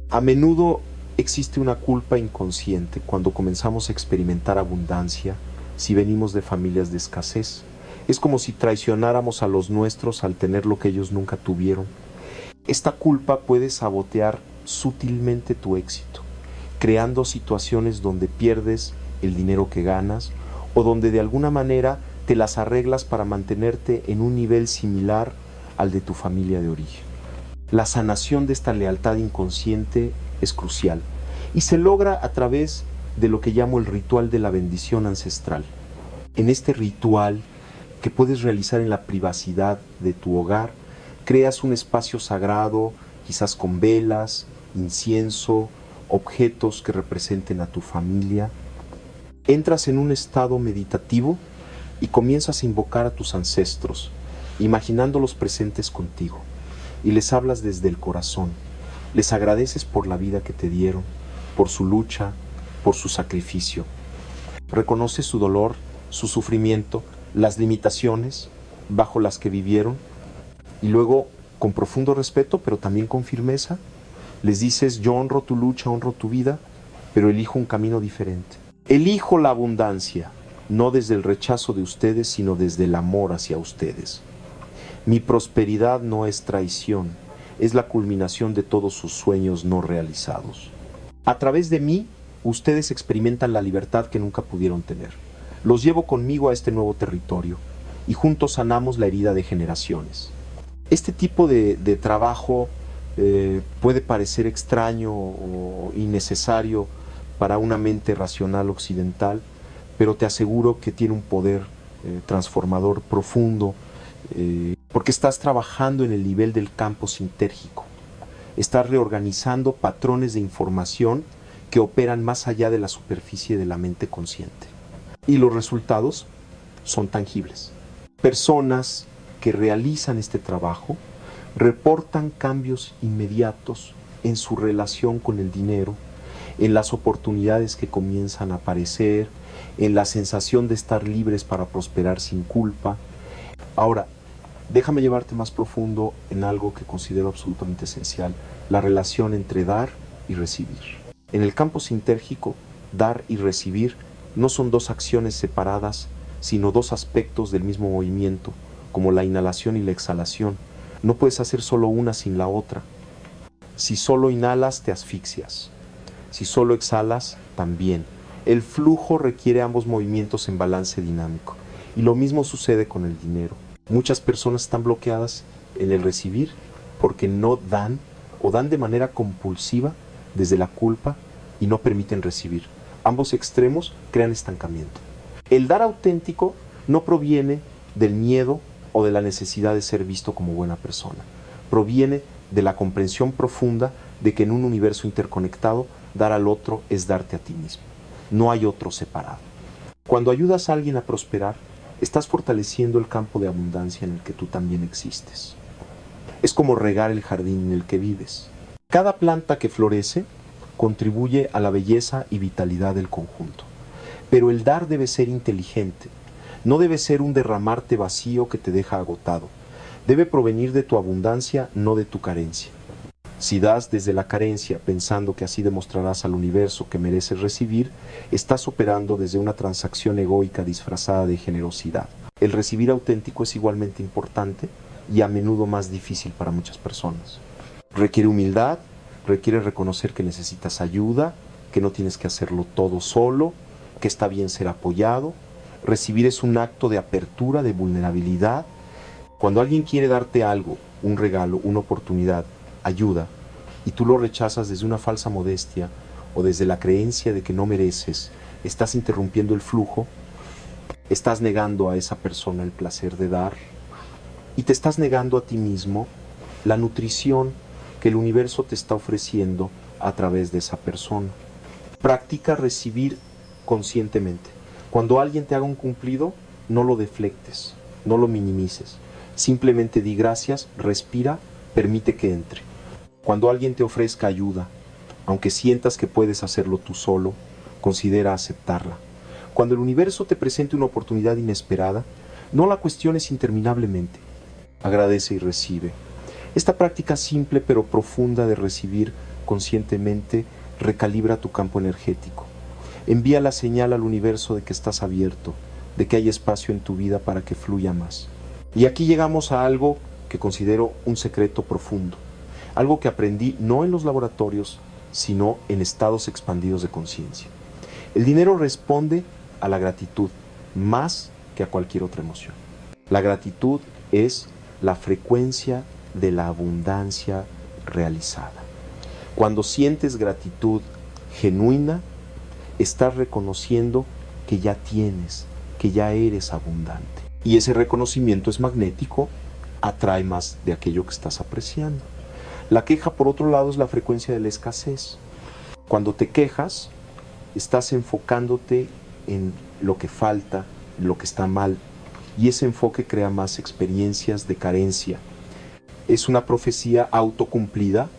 A menudo existe una culpa inconsciente cuando comenzamos a experimentar abundancia si venimos de familias de escasez. Es como si traicionáramos a los nuestros al tener lo que ellos nunca tuvieron. Esta culpa puede sabotear sutilmente tu éxito, creando situaciones donde pierdes el dinero que ganas o donde de alguna manera te las arreglas para mantenerte en un nivel similar al de tu familia de origen. La sanación de esta lealtad inconsciente es crucial y se logra a través de lo que llamo el ritual de la bendición ancestral. En este ritual, que puedes realizar en la privacidad de tu hogar, creas un espacio sagrado, quizás con velas, incienso, objetos que representen a tu familia. Entras en un estado meditativo y comienzas a invocar a tus ancestros, imaginándolos presentes contigo, y les hablas desde el corazón. Les agradeces por la vida que te dieron, por su lucha, por su sacrificio. Reconoces su dolor, su sufrimiento, las limitaciones bajo las que vivieron, y luego, con profundo respeto, pero también con firmeza, les dices: yo honro tu lucha, honro tu vida, pero elijo un camino diferente. Elijo la abundancia, no desde el rechazo de ustedes, sino desde el amor hacia ustedes. Mi prosperidad no es traición, es la culminación de todos sus sueños no realizados. A través de mí, ustedes experimentan la libertad que nunca pudieron tener. Los llevo conmigo a este nuevo territorio y juntos sanamos la herida de generaciones. Este tipo de trabajo puede parecer extraño o innecesario para una mente racional occidental, pero te aseguro que tiene un poder transformador profundo, porque estás trabajando en el nivel del campo sintérgico. Estás reorganizando patrones de información que operan más allá de la superficie de la mente consciente. Y los resultados son tangibles. Personas que realizan este trabajo reportan cambios inmediatos en su relación con el dinero, en las oportunidades que comienzan a aparecer, en la sensación de estar libres para prosperar sin culpa. Ahora, déjame llevarte más profundo en algo que considero absolutamente esencial: la relación entre dar y recibir. En el campo sintérgico, dar y recibir no son dos acciones separadas, sino dos aspectos del mismo movimiento, como la inhalación y la exhalación. No puedes hacer solo una sin la otra. Si solo inhalas, te asfixias. Si solo exhalas, también. El flujo requiere ambos movimientos en balance dinámico. Y lo mismo sucede con el dinero. Muchas personas están bloqueadas en el recibir porque no dan o dan de manera compulsiva desde la culpa y no permiten recibir. Ambos extremos crean estancamiento. El dar auténtico no proviene del miedo o de la necesidad de ser visto como buena persona. Proviene de la comprensión profunda de que en un universo interconectado, dar al otro es darte a ti mismo. No hay otro separado. Cuando ayudas a alguien a prosperar, estás fortaleciendo el campo de abundancia en el que tú también existes. Es como regar el jardín en el que vives. Cada planta que florece contribuye a la belleza y vitalidad del conjunto. Pero el dar debe ser inteligente. No debe ser un derramarte vacío que te deja agotado. Debe provenir de tu abundancia, no de tu carencia. Si das desde la carencia pensando que así demostrarás al universo que mereces recibir, estás operando desde una transacción egoica disfrazada de generosidad. El recibir auténtico es igualmente importante y a menudo más difícil para muchas personas. Requiere humildad, requiere reconocer que necesitas ayuda, que no tienes que hacerlo todo solo, que está bien ser apoyado. Recibir es un acto de apertura, de vulnerabilidad. Cuando alguien quiere darte algo, un regalo, una oportunidad, ayuda, y tú lo rechazas desde una falsa modestia o desde la creencia de que no mereces, estás interrumpiendo el flujo, estás negando a esa persona el placer de dar y te estás negando a ti mismo la nutrición que el universo te está ofreciendo a través de esa persona. Practica recibir conscientemente. Cuando alguien te haga un cumplido, no lo deflectes, no lo minimices. Simplemente di gracias, respira, permite que entre. Cuando alguien te ofrezca ayuda, aunque sientas que puedes hacerlo tú solo, considera aceptarla. Cuando el universo te presente una oportunidad inesperada, no la cuestiones interminablemente. Agradece y recibe. Esta práctica simple pero profunda de recibir conscientemente recalibra tu campo energético. Envía la señal al universo de que estás abierto, de que hay espacio en tu vida para que fluya más. Y aquí llegamos a algo que considero un secreto profundo. Algo que aprendí no en los laboratorios, sino en estados expandidos de conciencia. El dinero responde a la gratitud más que a cualquier otra emoción. La gratitud es la frecuencia de la abundancia realizada. Cuando sientes gratitud genuina, estás reconociendo que ya tienes, que ya eres abundante. Y ese reconocimiento es magnético, atrae más de aquello que estás apreciando. La queja, por otro lado, es la frecuencia de la escasez. Cuando te quejas, estás enfocándote en lo que falta, en lo que está mal, y ese enfoque crea más experiencias de carencia. Es una profecía autocumplida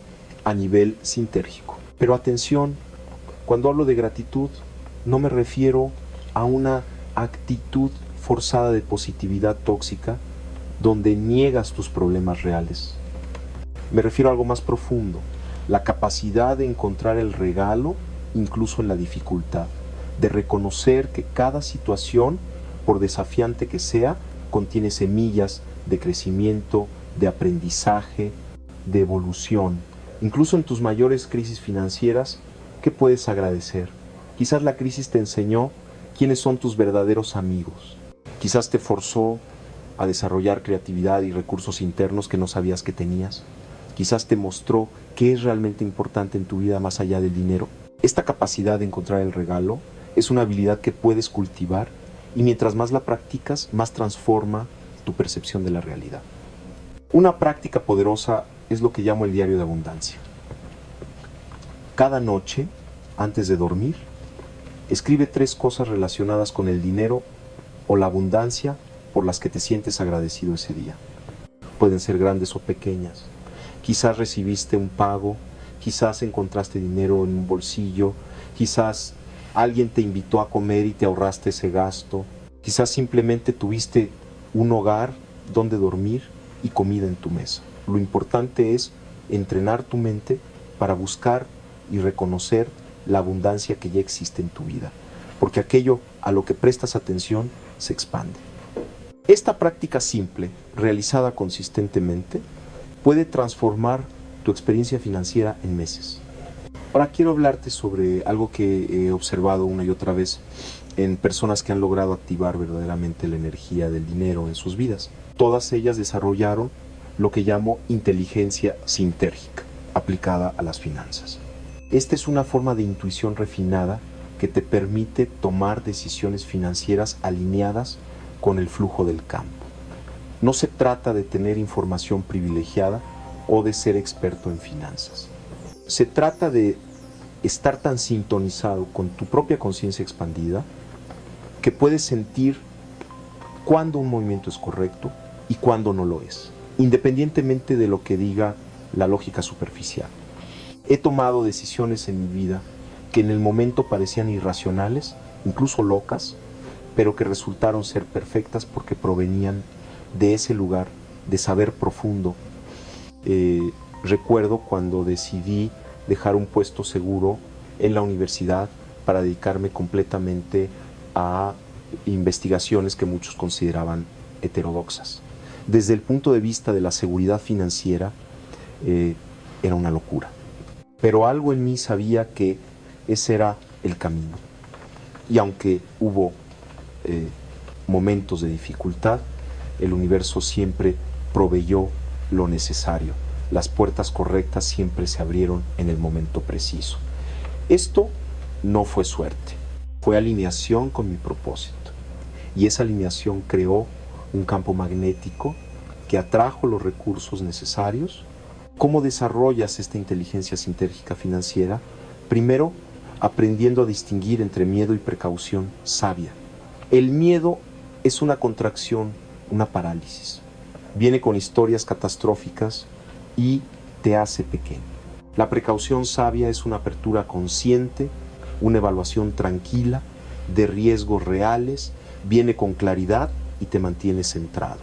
a nivel sintérgico. Pero atención, cuando hablo de gratitud, no me refiero a una actitud forzada de positividad tóxica donde niegas tus problemas reales. Me refiero a algo más profundo, la capacidad de encontrar el regalo incluso en la dificultad, de reconocer que cada situación, por desafiante que sea, contiene semillas de crecimiento, de aprendizaje, de evolución. Incluso en tus mayores crisis financieras, ¿qué puedes agradecer? Quizás la crisis te enseñó quiénes son tus verdaderos amigos. Quizás te forzó a desarrollar creatividad y recursos internos que no sabías que tenías. Quizás te mostró qué es realmente importante en tu vida más allá del dinero. Esta capacidad de encontrar el regalo es una habilidad que puedes cultivar y mientras más la practicas, más transforma tu percepción de la realidad. Una práctica poderosa es lo que llamo el diario de abundancia. Cada noche, antes de dormir, escribe 3 cosas relacionadas con el dinero o la abundancia por las que te sientes agradecido ese día. Pueden ser grandes o pequeñas. Quizás recibiste un pago, quizás encontraste dinero en un bolsillo, quizás alguien te invitó a comer y te ahorraste ese gasto, quizás simplemente tuviste un hogar donde dormir y comida en tu mesa. Lo importante es entrenar tu mente para buscar y reconocer la abundancia que ya existe en tu vida, porque aquello a lo que prestas atención se expande. Esta práctica simple, realizada consistentemente, puede transformar tu experiencia financiera en meses. Ahora quiero hablarte sobre algo que he observado una y otra vez en personas que han logrado activar verdaderamente la energía del dinero en sus vidas. Todas ellas desarrollaron lo que llamo inteligencia sintérgica, aplicada a las finanzas. Esta es una forma de intuición refinada que te permite tomar decisiones financieras alineadas con el flujo del campo. No se trata de tener información privilegiada o de ser experto en finanzas. Se trata de estar tan sintonizado con tu propia conciencia expandida que puedes sentir cuándo un movimiento es correcto y cuándo no lo es, independientemente de lo que diga la lógica superficial. He tomado decisiones en mi vida que en el momento parecían irracionales, incluso locas, pero que resultaron ser perfectas porque provenían de ese lugar de saber profundo recuerdo cuando decidí dejar un puesto seguro en la universidad para dedicarme completamente a investigaciones que muchos consideraban heterodoxas. Desde el punto de vista de la seguridad financiera, era una locura. Pero algo en mí sabía que ese era el camino. Y aunque hubo momentos de dificultad, el universo siempre proveyó lo necesario. Las puertas correctas siempre se abrieron en el momento preciso. Esto no fue suerte, fue alineación con mi propósito. Y esa alineación creó un campo magnético que atrajo los recursos necesarios. ¿Cómo desarrollas esta inteligencia sintérgica financiera? Primero, aprendiendo a distinguir entre miedo y precaución sabia. El miedo es una contracción, una parálisis. Viene con historias catastróficas y te hace pequeño. La precaución sabia es una apertura consciente, una evaluación tranquila de riesgos reales, viene con claridad y te mantiene centrado.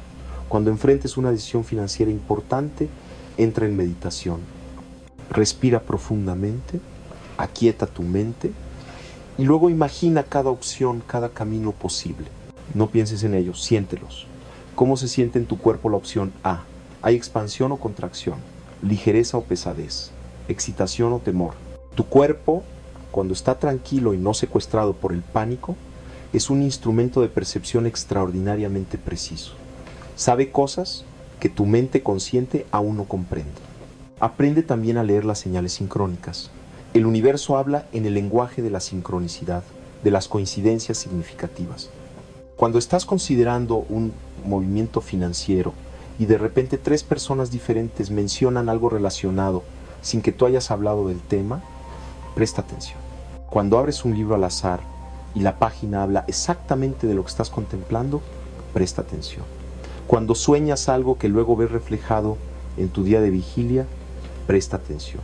Cuando enfrentes una decisión financiera importante, entra en meditación. Respira profundamente, aquieta tu mente y luego imagina cada opción, cada camino posible. No pienses en ellos, siéntelos. ¿Cómo se siente en tu cuerpo la opción A? ¿Hay expansión o contracción? ¿Ligereza o pesadez? ¿Excitación o temor? Tu cuerpo, cuando está tranquilo y no secuestrado por el pánico, es un instrumento de percepción extraordinariamente preciso. Sabe cosas que tu mente consciente aún no comprende. Aprende también a leer las señales sincrónicas. El universo habla en el lenguaje de la sincronicidad, de las coincidencias significativas. Cuando estás considerando un movimiento financiero y de repente 3 personas diferentes mencionan algo relacionado sin que tú hayas hablado del tema, presta atención. Cuando abres un libro al azar y la página habla exactamente de lo que estás contemplando, presta atención. Cuando sueñas algo que luego ves reflejado en tu día de vigilia, presta atención.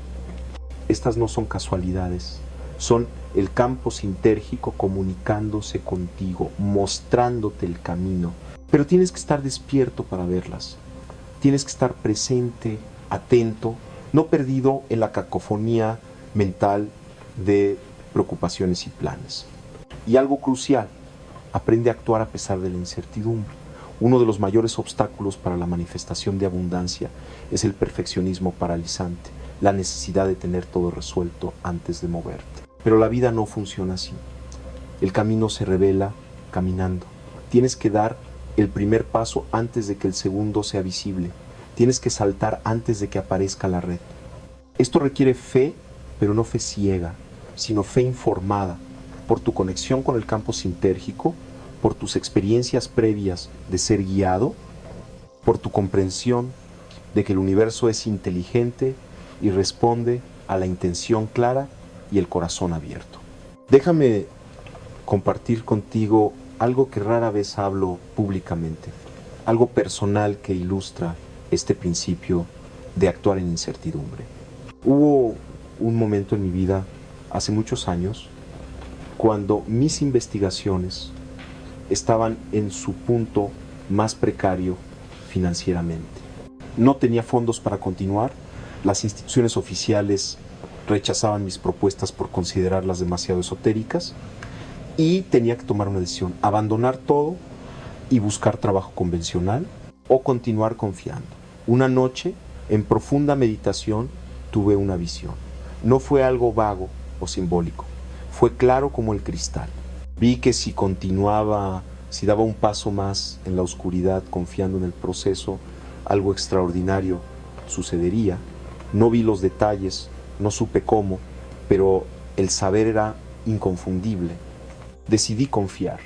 Estas no son casualidades, son el campo sintérgico comunicándose contigo, mostrándote el camino. Pero tienes que estar despierto para verlas. Tienes que estar presente, atento, no perdido en la cacofonía mental de preocupaciones y planes. Y algo crucial, aprende a actuar a pesar de la incertidumbre. Uno de los mayores obstáculos para la manifestación de abundancia es el perfeccionismo paralizante, la necesidad de tener todo resuelto antes de moverte. Pero la vida no funciona así. El camino se revela caminando. Tienes que dar el primer paso antes de que el segundo sea visible. Tienes que saltar antes de que aparezca la red. Esto requiere fe, pero no fe ciega, sino fe informada por tu conexión con el campo sintérgico, por tus experiencias previas de ser guiado, por tu comprensión de que el universo es inteligente y responde a la intención clara y el corazón abierto. Déjame compartir contigo algo que rara vez hablo públicamente, algo personal que ilustra este principio de actuar en incertidumbre. Hubo un momento en mi vida, hace muchos años, cuando mis investigaciones estaban en su punto más precario financieramente. No tenía fondos para continuar, las instituciones oficiales rechazaban mis propuestas por considerarlas demasiado esotéricas y tenía que tomar una decisión, abandonar todo y buscar trabajo convencional o continuar confiando. Una noche, en profunda meditación, tuve una visión. No fue algo vago o simbólico, fue claro como el cristal. Vi que si continuaba, si daba un paso más en la oscuridad confiando en el proceso, algo extraordinario sucedería. No vi los detalles, no supe cómo, pero el saber era inconfundible. Decidí confiar.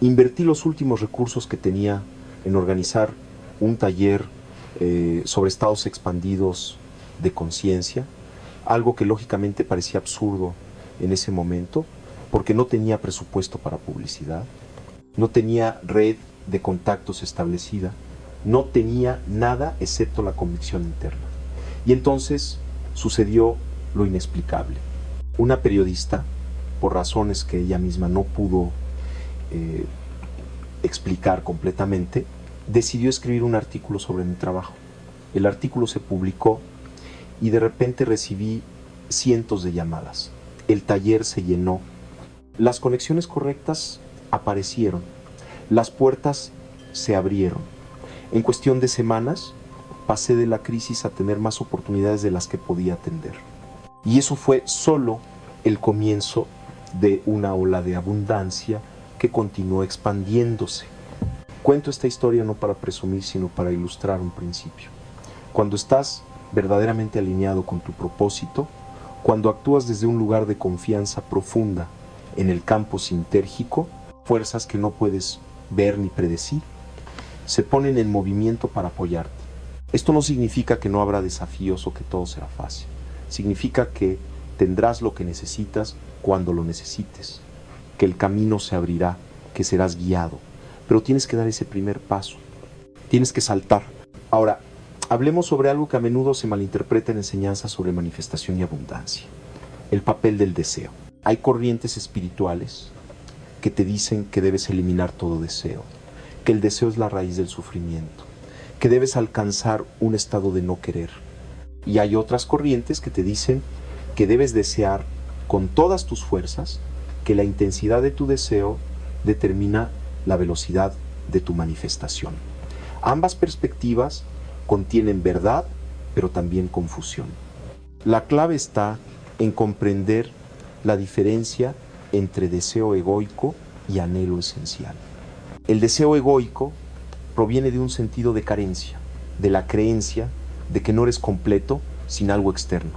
Invertí los últimos recursos que tenía en organizar un taller sobre estados expandidos de conciencia, algo que lógicamente parecía absurdo en ese momento, porque no tenía presupuesto para publicidad, no tenía red de contactos establecida, no tenía nada excepto la convicción interna. Y entonces sucedió lo inexplicable. Una periodista, por razones que ella misma no pudo explicar completamente, decidió escribir un artículo sobre mi trabajo. El artículo se publicó y de repente recibí cientos de llamadas. El taller se llenó. Las conexiones correctas aparecieron. Las puertas se abrieron. En cuestión de semanas, pasé de la crisis a tener más oportunidades de las que podía atender. Y eso fue solo el comienzo de una ola de abundancia que continuó expandiéndose. Cuento esta historia no para presumir, sino para ilustrar un principio. Cuando estás verdaderamente alineado con tu propósito, cuando actúas desde un lugar de confianza profunda en el campo sintérgico, fuerzas que no puedes ver ni predecir, se ponen en movimiento para apoyarte. Esto no significa que no habrá desafíos o que todo será fácil. Significa que tendrás lo que necesitas cuando lo necesites, que el camino se abrirá, que serás guiado, pero tienes que dar ese primer paso, tienes que saltar. Ahora, hablemos sobre algo que a menudo se malinterpreta en enseñanzas sobre manifestación y abundancia, el papel del deseo. Hay corrientes espirituales que te dicen que debes eliminar todo deseo, que el deseo es la raíz del sufrimiento, que debes alcanzar un estado de no querer. Y hay otras corrientes que te dicen que debes desear con todas tus fuerzas, que la intensidad de tu deseo determina la velocidad de tu manifestación. Ambas perspectivas contienen verdad, pero también confusión. La clave está en comprender la diferencia entre deseo egoico y anhelo esencial. El deseo egoico proviene de un sentido de carencia, de la creencia de que no eres completo sin algo externo.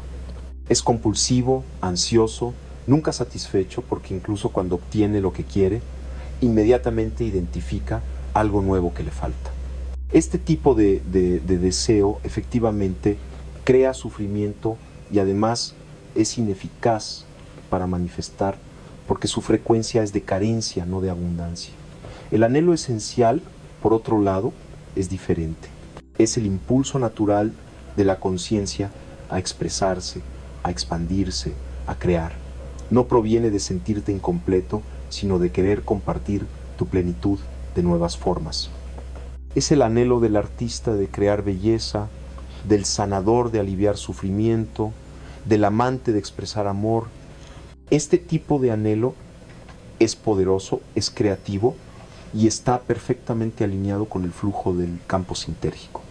Es compulsivo, ansioso, nunca satisfecho, porque incluso cuando obtiene lo que quiere, inmediatamente identifica algo nuevo que le falta. Este tipo de deseo efectivamente crea sufrimiento y además es ineficaz para manifestar, porque su frecuencia es de carencia, no de abundancia. El anhelo esencial, por otro lado, es diferente. Es el impulso natural de la conciencia a expresarse, a expandirse, a crear. No proviene de sentirte incompleto, sino de querer compartir tu plenitud de nuevas formas. Es el anhelo del artista de crear belleza, del sanador de aliviar sufrimiento, del amante de expresar amor. Este tipo de anhelo es poderoso, es creativo y está perfectamente alineado con el flujo del campo sintérgico.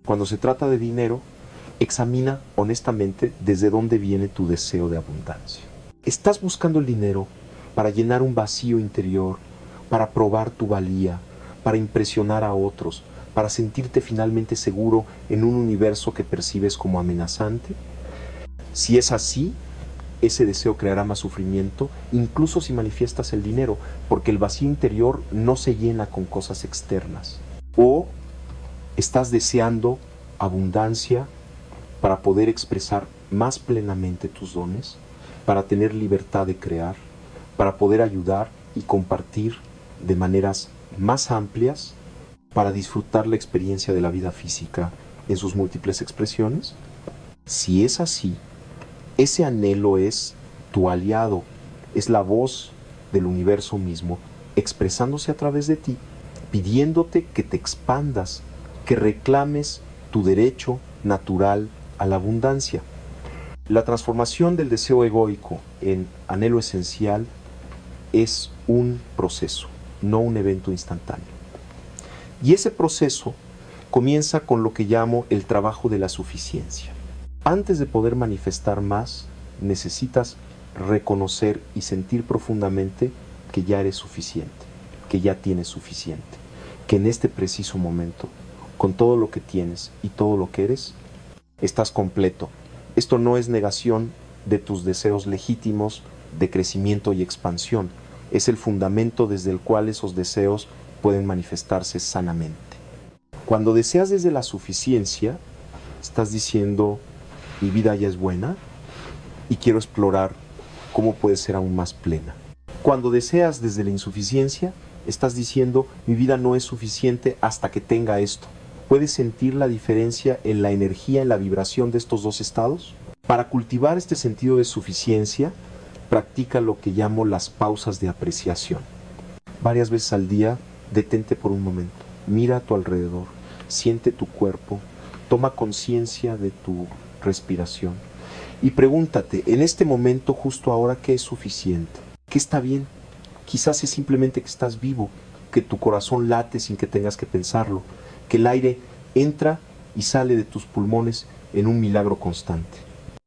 Cuando se trata de dinero, examina honestamente desde dónde viene tu deseo de abundancia. ¿Estás buscando el dinero para llenar un vacío interior, para probar tu valía, para impresionar a otros, para sentirte finalmente seguro en un universo que percibes como amenazante? Si es así, ese deseo creará más sufrimiento, incluso si manifiestas el dinero, porque el vacío interior no se llena con cosas externas. O estás deseando abundancia para poder expresar más plenamente tus dones, para tener libertad de crear, para poder ayudar y compartir de maneras más amplias, para disfrutar la experiencia de la vida física en sus múltiples expresiones. Si es así, ese anhelo es tu aliado, es la voz del universo mismo expresándose a través de ti, pidiéndote que te expandas, que reclames tu derecho natural a la abundancia. La transformación del deseo egoico en anhelo esencial es un proceso, no un evento instantáneo. Y ese proceso comienza con lo que llamo el trabajo de la suficiencia. Antes de poder manifestar más, necesitas reconocer y sentir profundamente que ya eres suficiente, que ya tienes suficiente, que en este preciso momento, con todo lo que tienes y todo lo que eres, estás completo. Esto no es negación de tus deseos legítimos de crecimiento y expansión. Es el fundamento desde el cual esos deseos pueden manifestarse sanamente. Cuando deseas desde la suficiencia, estás diciendo: mi vida ya es buena y quiero explorar cómo puede ser aún más plena. Cuando deseas desde la insuficiencia, estás diciendo: mi vida no es suficiente hasta que tenga esto. ¿Puedes sentir la diferencia en la energía, en la vibración de estos dos estados? Para cultivar este sentido de suficiencia, practica lo que llamo las pausas de apreciación. Varias veces al día, detente por un momento, mira a tu alrededor, siente tu cuerpo, toma conciencia de tu respiración. Y pregúntate, en este momento, justo ahora, ¿qué es suficiente? ¿Qué está bien? Quizás es simplemente que estás vivo, que tu corazón late sin que tengas que pensarlo, que el aire entra y sale de tus pulmones en un milagro constante.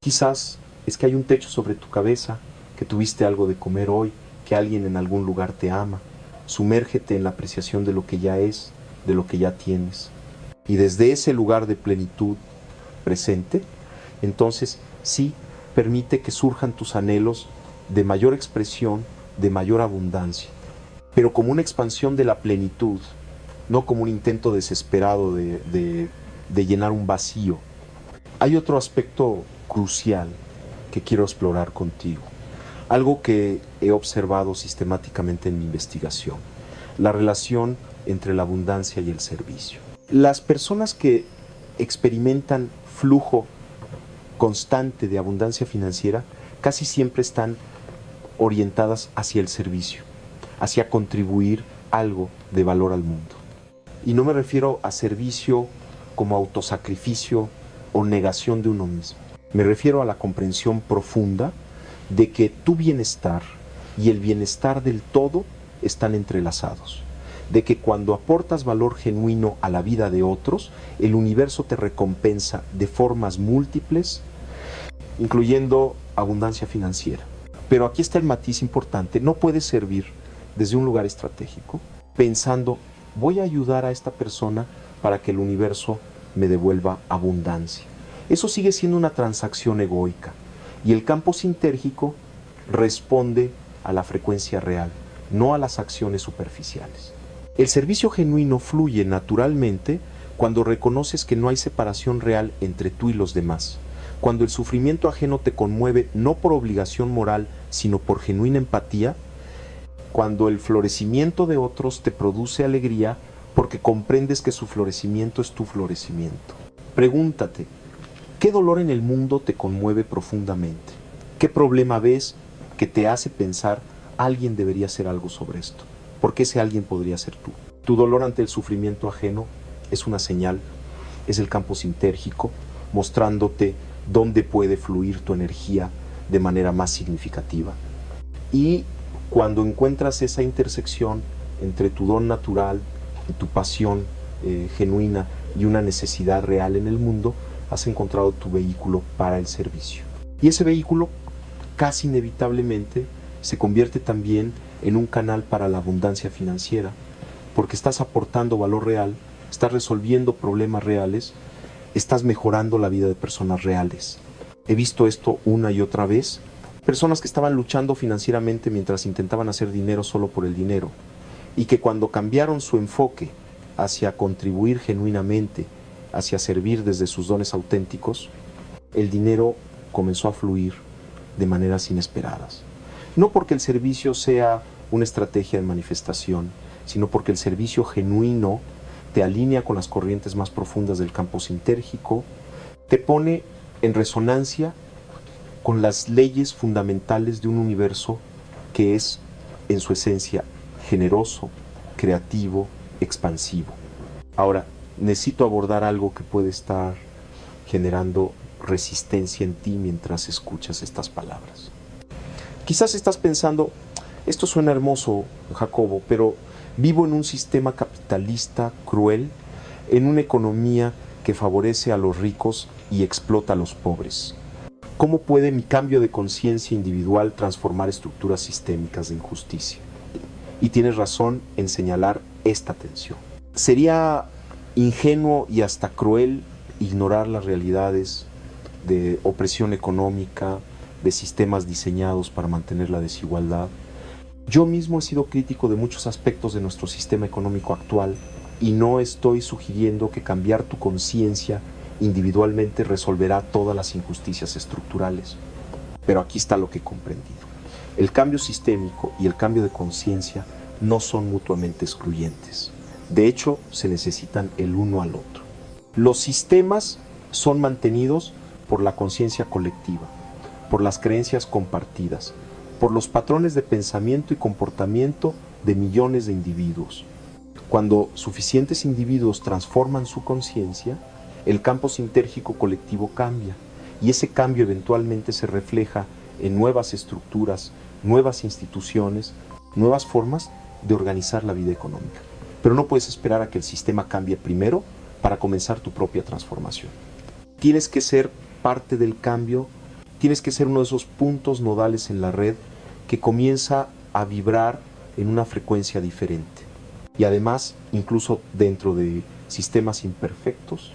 Quizás es que hay un techo sobre tu cabeza, que tuviste algo de comer hoy, que alguien en algún lugar te ama. Sumérgete en la apreciación de lo que ya es, de lo que ya tienes. Y desde ese lugar de plenitud presente, entonces sí, permite que surjan tus anhelos de mayor expresión, de mayor abundancia, pero como una expansión de la plenitud, no como un intento desesperado de llenar un vacío. Hay otro aspecto crucial que quiero explorar contigo, algo que he observado sistemáticamente en mi investigación, la relación entre la abundancia y el servicio. Las personas que experimentan flujo constante de abundancia financiera casi siempre están orientadas hacia el servicio, hacia contribuir algo de valor al mundo. Y no me refiero a servicio como autosacrificio o negación de uno mismo. Me refiero a la comprensión profunda de que tu bienestar y el bienestar del todo están entrelazados. De que cuando aportas valor genuino a la vida de otros, el universo te recompensa de formas múltiples, incluyendo abundancia financiera. Pero aquí está el matiz importante: no puedes servir desde un lugar estratégico, pensando, voy a ayudar a esta persona para que el universo me devuelva abundancia. Eso sigue siendo una transacción egoica, y el campo sintérgico responde a la frecuencia real, no a las acciones superficiales. El servicio genuino fluye naturalmente cuando reconoces que no hay separación real entre tú y los demás, cuando el sufrimiento ajeno te conmueve no por obligación moral, sino por genuina empatía, cuando el florecimiento de otros te produce alegría porque comprendes que su florecimiento es tu florecimiento. Pregúntate, ¿qué dolor en el mundo te conmueve profundamente? ¿Qué problema ves que te hace pensar, alguien debería hacer algo sobre esto? Porque ese alguien podría ser tú. Tu dolor ante el sufrimiento ajeno es una señal, es el campo sintérgico, mostrándote dónde puede fluir tu energía de manera más significativa. Y cuando encuentras esa intersección entre tu don natural y tu pasión genuina y una necesidad real en el mundo, has encontrado tu vehículo para el servicio. Y ese vehículo casi inevitablemente se convierte también en un canal para la abundancia financiera, porque estás aportando valor real, estás resolviendo problemas reales, estás mejorando la vida de personas reales. He visto esto una y otra vez. Personas que estaban luchando financieramente mientras intentaban hacer dinero solo por el dinero, y que cuando cambiaron su enfoque hacia contribuir genuinamente, hacia servir desde sus dones auténticos, el dinero comenzó a fluir de maneras inesperadas. No porque el servicio sea una estrategia de manifestación, sino porque el servicio genuino te alinea con las corrientes más profundas del campo sintérgico, te pone en resonancia con las leyes fundamentales de un universo que es, en su esencia, generoso, creativo, expansivo. Ahora, necesito abordar algo que puede estar generando resistencia en ti mientras escuchas estas palabras. Quizás estás pensando, esto suena hermoso, Jacobo, pero vivo en un sistema capitalista cruel, en una economía que favorece a los ricos y explota a los pobres. ¿Cómo puede mi cambio de conciencia individual transformar estructuras sistémicas de injusticia? Y tienes razón en señalar esta tensión. Sería ingenuo y hasta cruel ignorar las realidades de opresión económica, de sistemas diseñados para mantener la desigualdad. Yo mismo he sido crítico de muchos aspectos de nuestro sistema económico actual y no estoy sugiriendo que cambiar tu conciencia individualmente resolverá todas las injusticias estructurales. Pero aquí está lo que he comprendido. El cambio sistémico y el cambio de conciencia no son mutuamente excluyentes. De hecho, se necesitan el uno al otro. Los sistemas son mantenidos por la conciencia colectiva, por las creencias compartidas, por los patrones de pensamiento y comportamiento de millones de individuos. Cuando suficientes individuos transforman su conciencia, el campo sintérgico colectivo cambia y ese cambio eventualmente se refleja en nuevas estructuras, nuevas instituciones, nuevas formas de organizar la vida económica. Pero no puedes esperar a que el sistema cambie primero para comenzar tu propia transformación. Tienes que ser parte del cambio, tienes que ser uno de esos puntos nodales en la red que comienza a vibrar en una frecuencia diferente. Y además, incluso dentro de sistemas imperfectos,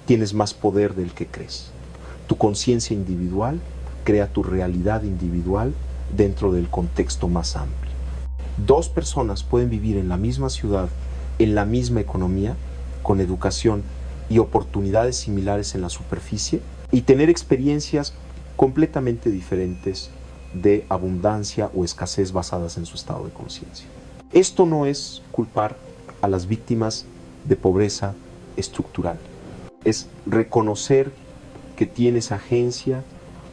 tienes más poder del que crees. Tu conciencia individual crea tu realidad individual dentro del contexto más amplio. Dos personas pueden vivir en la misma ciudad, en la misma economía, con educación y oportunidades similares en la superficie, y tener experiencias completamente diferentes de abundancia o escasez basadas en su estado de conciencia. Esto no es culpar a las víctimas de pobreza estructural, es reconocer que tienes agencia,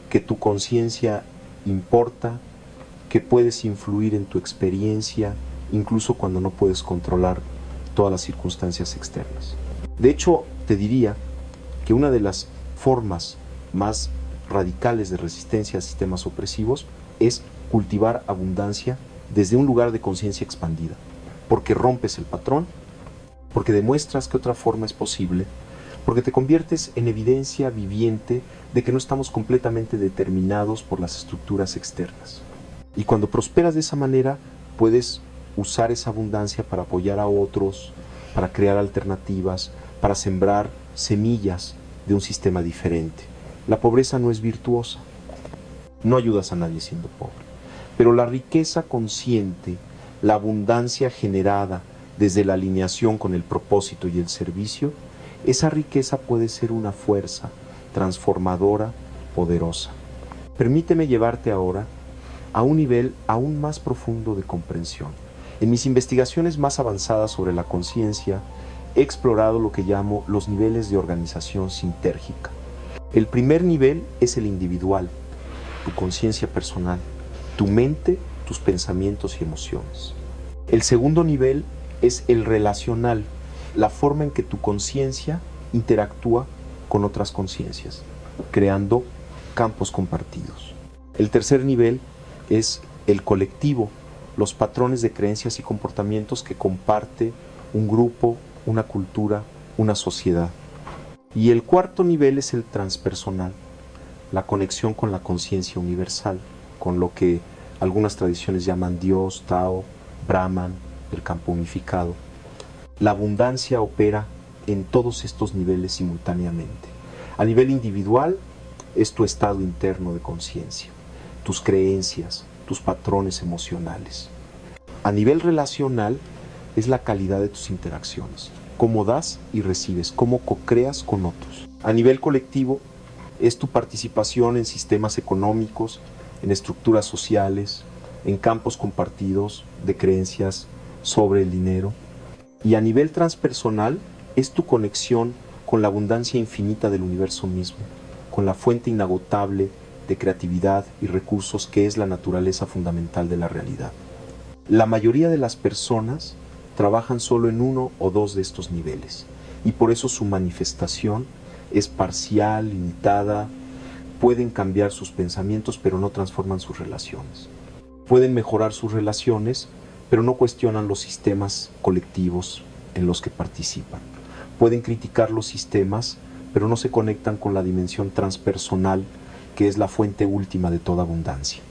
que tu conciencia importa, que puedes influir en tu experiencia, incluso cuando no puedes controlar todas las circunstancias externas. De hecho, te diría que una de las formas más radicales de resistencia a sistemas opresivos es cultivar abundancia desde un lugar de conciencia expandida, porque rompes el patrón, porque demuestras que otra forma es posible, porque te conviertes en evidencia viviente de que no estamos completamente determinados por las estructuras externas. Y cuando prosperas de esa manera, puedes usar esa abundancia para apoyar a otros, para crear alternativas, para sembrar semillas de un sistema diferente. La pobreza no es virtuosa, no ayudas a nadie siendo pobre, pero la riqueza consciente, la abundancia generada desde la alineación con el propósito y el servicio, esa riqueza puede ser una fuerza transformadora, poderosa. Permíteme llevarte ahora a un nivel aún más profundo de comprensión. En mis investigaciones más avanzadas sobre la conciencia, he explorado lo que llamo los niveles de organización sintérgica. El primer nivel es el individual, tu conciencia personal, tu mente, tus pensamientos y emociones. El segundo nivel es el relacional, la forma en que tu conciencia interactúa con otras conciencias, creando campos compartidos. El tercer nivel es el colectivo, los patrones de creencias y comportamientos que comparte un grupo, una cultura, una sociedad. Y el cuarto nivel es el transpersonal, la conexión con la conciencia universal, con lo que algunas tradiciones llaman Dios, Tao, Brahman, el campo unificado. La abundancia opera en todos estos niveles simultáneamente. A nivel individual es tu estado interno de conciencia, tus creencias, tus patrones emocionales. A nivel relacional es la calidad de tus interacciones, cómo das y recibes, cómo co-creas con otros. A nivel colectivo es tu participación en sistemas económicos, en estructuras sociales, en campos compartidos de creencias sobre el dinero. Y a nivel transpersonal es tu conexión con la abundancia infinita del universo mismo, con la fuente inagotable de creatividad y recursos que es la naturaleza fundamental de la realidad. La mayoría de las personas trabajan solo en uno o dos de estos niveles y por eso su manifestación es parcial, limitada, pueden cambiar sus pensamientos pero no transforman sus relaciones. Pueden mejorar sus relaciones pero no cuestionan los sistemas colectivos en los que participan. Pueden criticar los sistemas, pero no se conectan con la dimensión transpersonal, que es la fuente última de toda abundancia.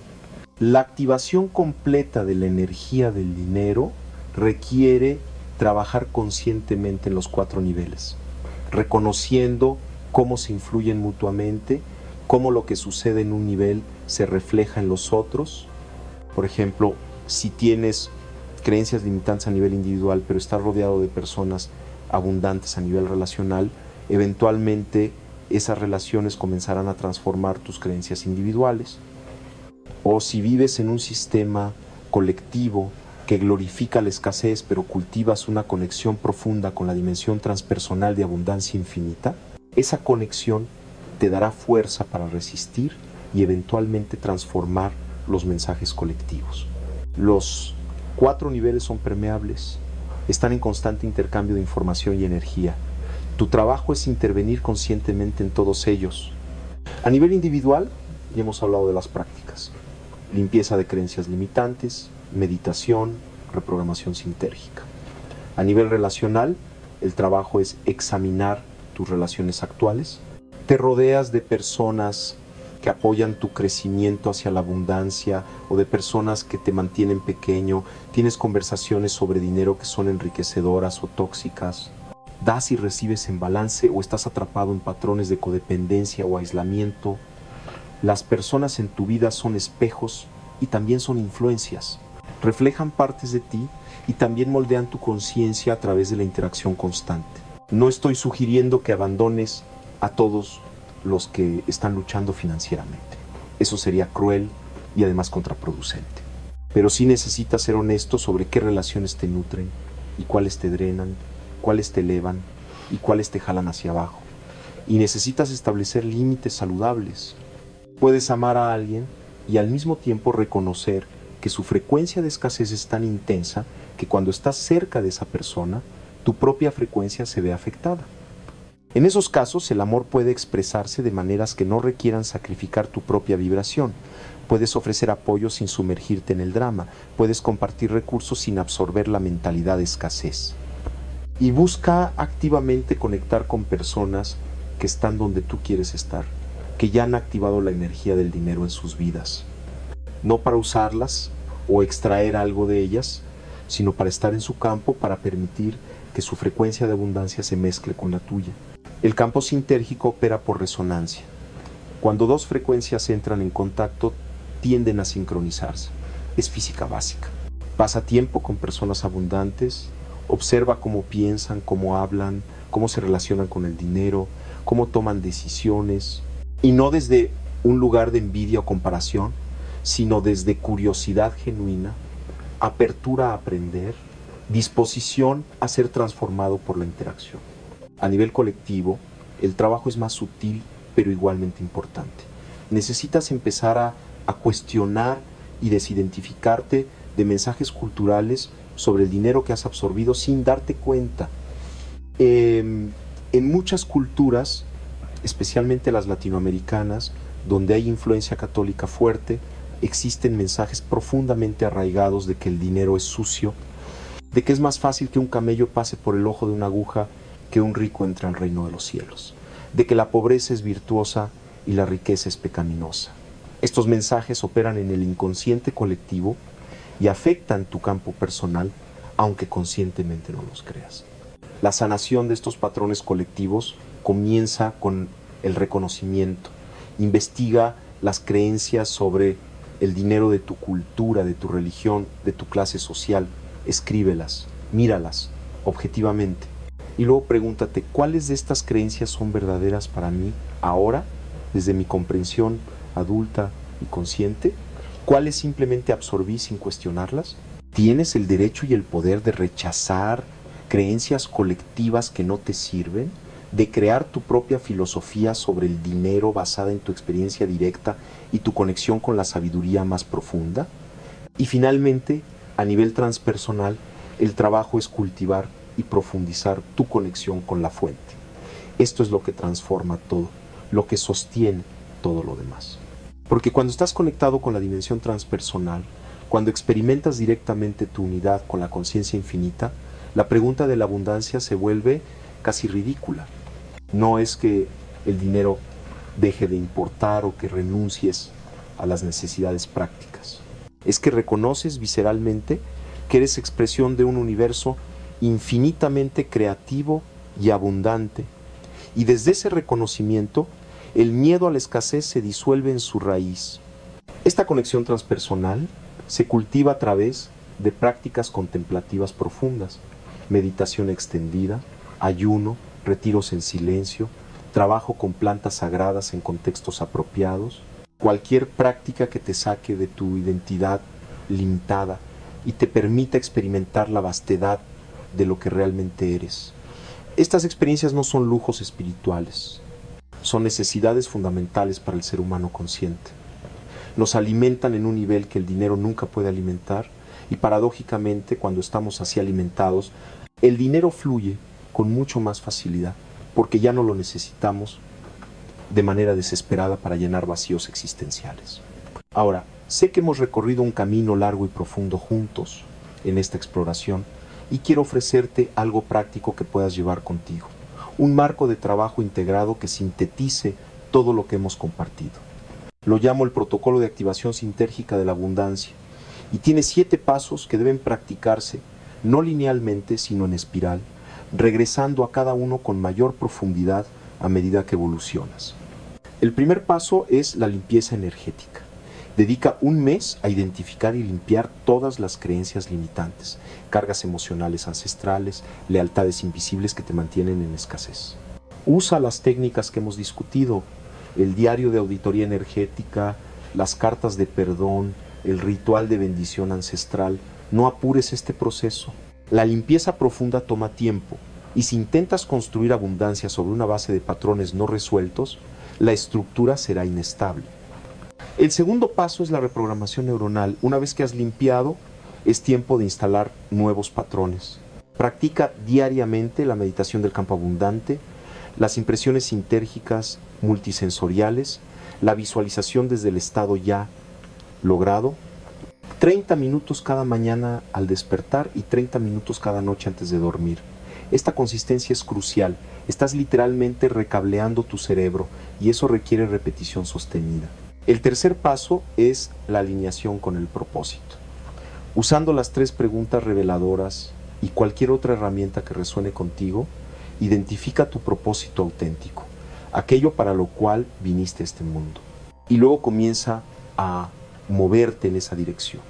La activación completa de la energía del dinero requiere trabajar conscientemente en los 4 niveles, reconociendo cómo se influyen mutuamente, cómo lo que sucede en un nivel se refleja en los otros. Por ejemplo, si tienes creencias limitantes a nivel individual, pero estás rodeado de personas abundantes a nivel relacional, eventualmente esas relaciones comenzarán a transformar tus creencias individuales. O si vives en un sistema colectivo que glorifica la escasez, pero cultivas una conexión profunda con la dimensión transpersonal de abundancia infinita, esa conexión te dará fuerza para resistir y eventualmente transformar los mensajes colectivos. Los 4 niveles son permeables, están en constante intercambio de información y energía. Tu trabajo es intervenir conscientemente en todos ellos. A nivel individual, ya hemos hablado de las prácticas. Limpieza de creencias limitantes, meditación, reprogramación sintérgica. A nivel relacional, el trabajo es examinar tus relaciones actuales. Te rodeas de personas que apoyan tu crecimiento hacia la abundancia o de personas que te mantienen pequeño. Tienes conversaciones sobre dinero que son enriquecedoras o tóxicas. Das y recibes en balance o estás atrapado en patrones de codependencia o aislamiento. Las personas en tu vida son espejos y también son influencias. Reflejan partes de ti y también moldean tu conciencia a través de la interacción constante. No estoy sugiriendo que abandones a todos los que están luchando financieramente. Eso sería cruel y además contraproducente. Pero sí necesitas ser honesto sobre qué relaciones te nutren y cuáles te drenan, cuáles te elevan y cuáles te jalan hacia abajo. Y necesitas establecer límites saludables. Puedes amar a alguien y al mismo tiempo reconocer que su frecuencia de escasez es tan intensa que cuando estás cerca de esa persona, tu propia frecuencia se ve afectada. En esos casos, el amor puede expresarse de maneras que no requieran sacrificar tu propia vibración. Puedes ofrecer apoyo sin sumergirte en el drama. Puedes compartir recursos sin absorber la mentalidad de escasez. Y busca activamente conectar con personas que están donde tú quieres estar, que ya han activado la energía del dinero en sus vidas. No para usarlas o extraer algo de ellas, sino para estar en su campo, para permitir que su frecuencia de abundancia se mezcle con la tuya. El campo sintérgico opera por resonancia. Cuando dos frecuencias entran en contacto, tienden a sincronizarse. Es física básica. Pasa tiempo con personas abundantes, observa cómo piensan, cómo hablan, cómo se relacionan con el dinero, cómo toman decisiones, y no desde un lugar de envidia o comparación, sino desde curiosidad genuina, apertura a aprender, disposición a ser transformado por la interacción. A nivel colectivo, el trabajo es más sutil, pero igualmente importante. Necesitas empezar a cuestionar y desidentificarte de mensajes culturales sobre el dinero que has absorbido sin darte cuenta. En muchas culturas, especialmente las latinoamericanas, donde hay influencia católica fuerte, existen mensajes profundamente arraigados de que el dinero es sucio, de que es más fácil que un camello pase por el ojo de una aguja que un rico entre al reino de los cielos, de que la pobreza es virtuosa y la riqueza es pecaminosa. Estos mensajes operan en el inconsciente colectivo y afectan tu campo personal, aunque conscientemente no los creas. La sanación de estos patrones colectivos comienza con el reconocimiento. Investiga las creencias sobre el dinero de tu cultura, de tu religión, de tu clase social. Escríbelas, míralas objetivamente. Y luego pregúntate, ¿cuáles de estas creencias son verdaderas para mí ahora, desde mi comprensión adulta y consciente? ¿Cuáles simplemente absorbí sin cuestionarlas? ¿Tienes el derecho y el poder de rechazar creencias colectivas que no te sirven? ¿De crear tu propia filosofía sobre el dinero basada en tu experiencia directa y tu conexión con la sabiduría más profunda? Y finalmente, a nivel transpersonal, el trabajo es cultivar y profundizar tu conexión con la fuente. Esto es lo que transforma todo, lo que sostiene todo lo demás. Porque cuando estás conectado con la dimensión transpersonal, cuando experimentas directamente tu unidad con la conciencia infinita, la pregunta de la abundancia se vuelve casi ridícula. No es que el dinero deje de importar o que renuncies a las necesidades prácticas. Es que reconoces visceralmente que eres expresión de un universo infinitamente creativo y abundante. Y desde ese reconocimiento, el miedo a la escasez se disuelve en su raíz. Esta conexión transpersonal se cultiva a través de prácticas contemplativas profundas, meditación extendida, ayuno, retiros en silencio, trabajo con plantas sagradas en contextos apropiados, cualquier práctica que te saque de tu identidad limitada y te permita experimentar la vastedad de lo que realmente eres. Estas experiencias no son lujos espirituales, son necesidades fundamentales para el ser humano consciente. Nos alimentan en un nivel que el dinero nunca puede alimentar y paradójicamente cuando estamos así alimentados, el dinero fluye con mucho más facilidad porque ya no lo necesitamos de manera desesperada para llenar vacíos existenciales. Ahora, sé que hemos recorrido un camino largo y profundo juntos en esta exploración y quiero ofrecerte algo práctico que puedas llevar contigo, un marco de trabajo integrado que sintetice todo lo que hemos compartido. Lo llamo el protocolo de activación sintérgica de la abundancia y tiene 7 pasos que deben practicarse no linealmente sino en espiral, regresando a cada uno con mayor profundidad a medida que evolucionas. El primer paso es la limpieza energética. Dedica un mes a identificar y limpiar todas las creencias limitantes, cargas emocionales ancestrales, lealtades invisibles que te mantienen en escasez. Usa las técnicas que hemos discutido, el diario de auditoría energética, las cartas de perdón, el ritual de bendición ancestral. No apures este proceso. La limpieza profunda toma tiempo y si intentas construir abundancia sobre una base de patrones no resueltos, la estructura será inestable. El segundo paso es la reprogramación neuronal. Una vez que has limpiado, es tiempo de instalar nuevos patrones. Practica diariamente la meditación del campo abundante, las impresiones sintérgicas multisensoriales, la visualización desde el estado ya logrado, 30 minutos cada mañana al despertar y 30 minutos cada noche antes de dormir. Esta consistencia es crucial. Estás literalmente recableando tu cerebro y eso requiere repetición sostenida. El tercer paso es la alineación con el propósito. Usando las 3 preguntas reveladoras y cualquier otra herramienta que resuene contigo, identifica tu propósito auténtico, aquello para lo cual viniste a este mundo. Y luego comienza a moverte en esa dirección,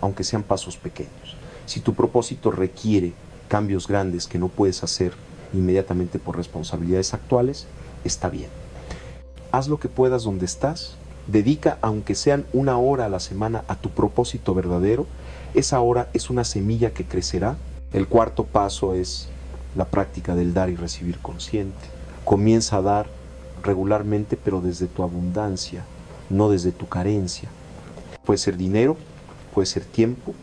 aunque sean pasos pequeños. Si tu propósito requiere cambios grandes que no puedes hacer inmediatamente por responsabilidades actuales, está bien. Haz lo que puedas donde estás. Dedica, aunque sean 1 hora a la semana, a tu propósito verdadero. Esa hora es una semilla que crecerá. El cuarto paso es la práctica del dar y recibir consciente. Comienza a dar regularmente, pero desde tu abundancia, no desde tu carencia. Puede ser dinero, puede ser tiempo,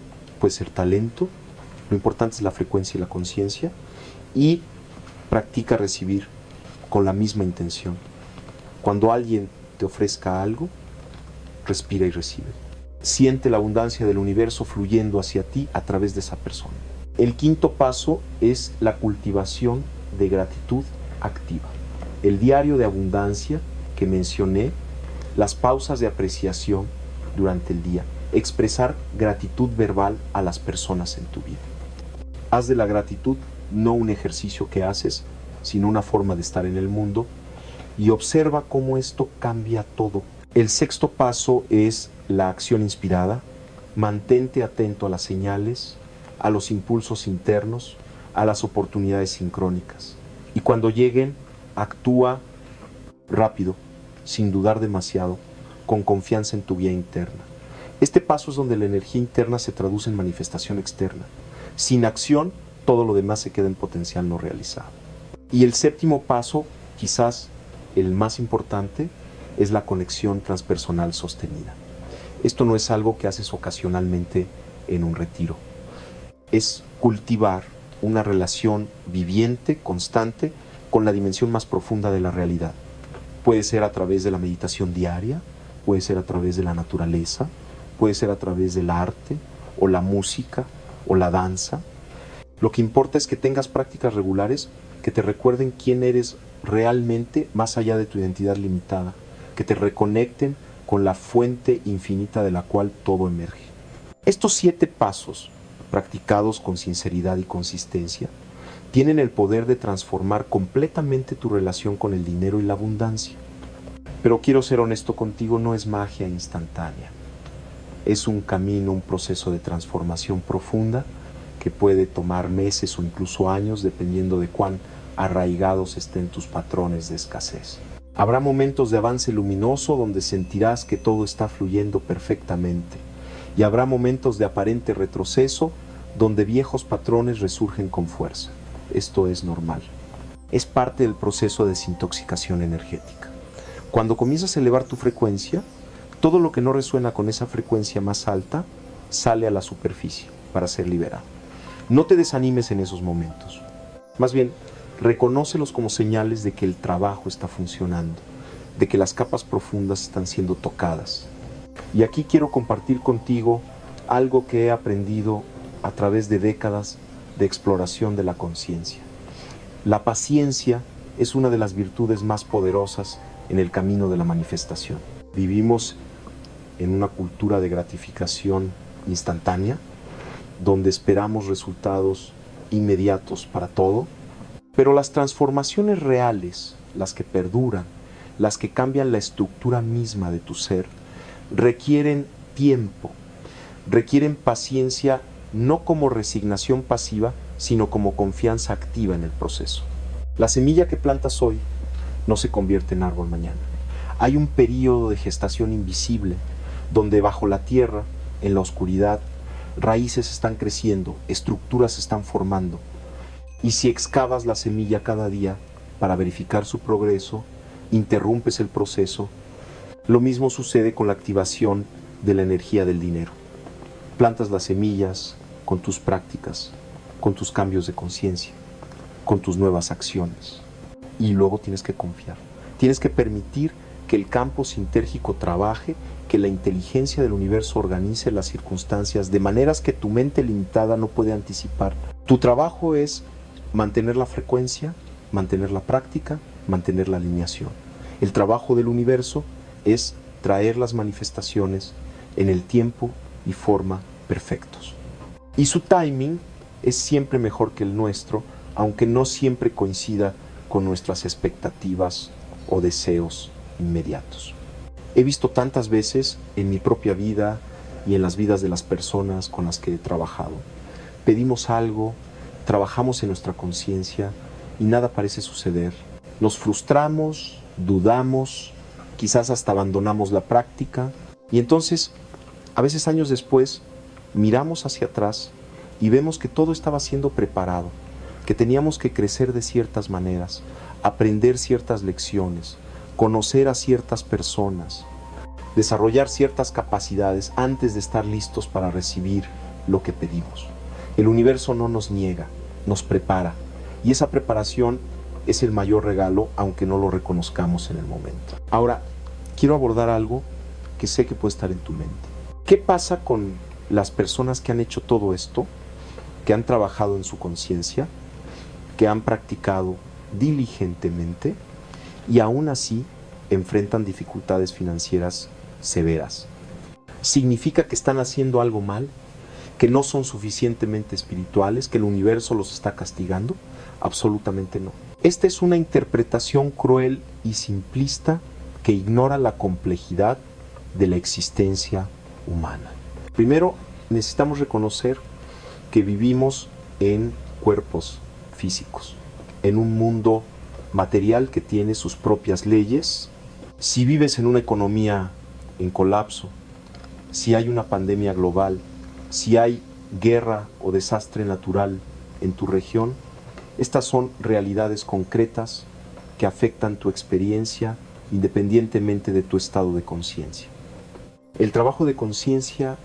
puede ser talento. Lo importante es la frecuencia y la conciencia. Y practica recibir con la misma intención. Cuando alguien te ofrezca algo, respira y recibe. Siente la abundancia del universo fluyendo hacia ti a través de esa persona. El quinto paso es la cultivación de gratitud activa. El diario de abundancia que mencioné, las pausas de apreciación durante el día, expresar gratitud verbal a las personas en tu vida. Haz de la gratitud no un ejercicio que haces, sino una forma de estar en el mundo y observa cómo esto cambia todo. El sexto paso es la acción inspirada. Mantente atento a las señales, a los impulsos internos, a las oportunidades sincrónicas. Y cuando lleguen, actúa rápido, sin dudar demasiado, con confianza en tu guía interna. Este paso es donde la energía interna se traduce en manifestación externa. Sin acción, todo lo demás se queda en potencial no realizado. Y el séptimo paso, quizás el más importante, es la conexión transpersonal sostenida. Esto no es algo que haces ocasionalmente en un retiro. Es cultivar una relación viviente, constante, con la dimensión más profunda de la realidad. Puede ser a través de la meditación diaria, puede ser a través de la naturaleza, puede ser a través del arte, o la música, o la danza. Lo que importa es que tengas prácticas regulares que te recuerden quién eres realmente más allá de tu identidad limitada, que te reconecten con la fuente infinita de la cual todo emerge. Estos 7 pasos, practicados con sinceridad y consistencia, tienen el poder de transformar completamente tu relación con el dinero y la abundancia. Pero quiero ser honesto contigo, no es magia instantánea. Es un camino, un proceso de transformación profunda que puede tomar meses o incluso años, dependiendo de cuán arraigados estén tus patrones de escasez. Habrá momentos de avance luminoso donde sentirás que todo está fluyendo perfectamente, y habrá momentos de aparente retroceso donde viejos patrones resurgen con fuerza. Esto es normal. Es parte del proceso de desintoxicación energética. Cuando comienzas a elevar tu frecuencia, todo lo que no resuena con esa frecuencia más alta sale a la superficie para ser liberado. No te desanimes en esos momentos. Más bien, reconócelos como señales de que el trabajo está funcionando. de que las capas profundas están siendo tocadas. Y aquí quiero compartir contigo algo que he aprendido a través de décadas de exploración de la conciencia. La paciencia es una de las virtudes más poderosas en el camino de la manifestación. Vivimos en una cultura de gratificación instantánea, donde esperamos resultados inmediatos para todo, pero las transformaciones reales, las que perduran, las que cambian la estructura misma de tu ser, requieren tiempo, requieren paciencia, no como resignación pasiva, sino como confianza activa en el proceso. La semilla que plantas hoy no se convierte en árbol mañana. Hay un período de gestación invisible, donde bajo la tierra, en la oscuridad, raíces están creciendo, estructuras se están formando. Y si excavas la semilla cada día para verificar su progreso, interrumpes el proceso. Lo mismo sucede con la activación de la energía del dinero. Plantas las semillas con tus prácticas, con tus cambios de conciencia, con tus nuevas acciones. Y luego tienes que confiar. Tienes que permitir que el campo sintérgico trabaje, que la inteligencia del universo organice las circunstancias de maneras que tu mente limitada no puede anticipar. Tu trabajo es mantener la frecuencia, mantener la práctica, mantener la alineación. El trabajo del universo es traer las manifestaciones en el tiempo y forma perfectos. Y su timing es siempre mejor que el nuestro, aunque no siempre coincida con nuestras expectativas o deseos inmediatos. He visto tantas veces en mi propia vida y en las vidas de las personas con las que he trabajado. Pedimos algo, trabajamos en nuestra conciencia y nada parece suceder. Nos frustramos, dudamos, quizás hasta abandonamos la práctica y entonces, a veces años después, miramos hacia atrás y vemos que todo estaba siendo preparado, que teníamos que crecer de ciertas maneras, aprender ciertas lecciones, conocer a ciertas personas, desarrollar ciertas capacidades antes de estar listos para recibir lo que pedimos. El universo no nos niega, nos prepara, y esa preparación es el mayor regalo, aunque no lo reconozcamos en el momento. Ahora, quiero abordar algo que sé que puede estar en tu mente. ¿Qué pasa con las personas que han hecho todo esto, que han trabajado en su conciencia, que han practicado diligentemente y aún así enfrentan dificultades financieras severas? ¿Significa que están haciendo algo mal? ¿Que no son suficientemente espirituales? ¿Que el universo los está castigando? Absolutamente no. Esta es una interpretación cruel y simplista que ignora la complejidad de la existencia humana. Primero, necesitamos reconocer que vivimos en cuerpos físicos, en un mundo material que tiene sus propias leyes. Si vives en una economía en colapso, si hay una pandemia global, si hay guerra o desastre natural en tu región, estas son realidades concretas que afectan tu experiencia independientemente de tu estado de conciencia. El trabajo de conciencia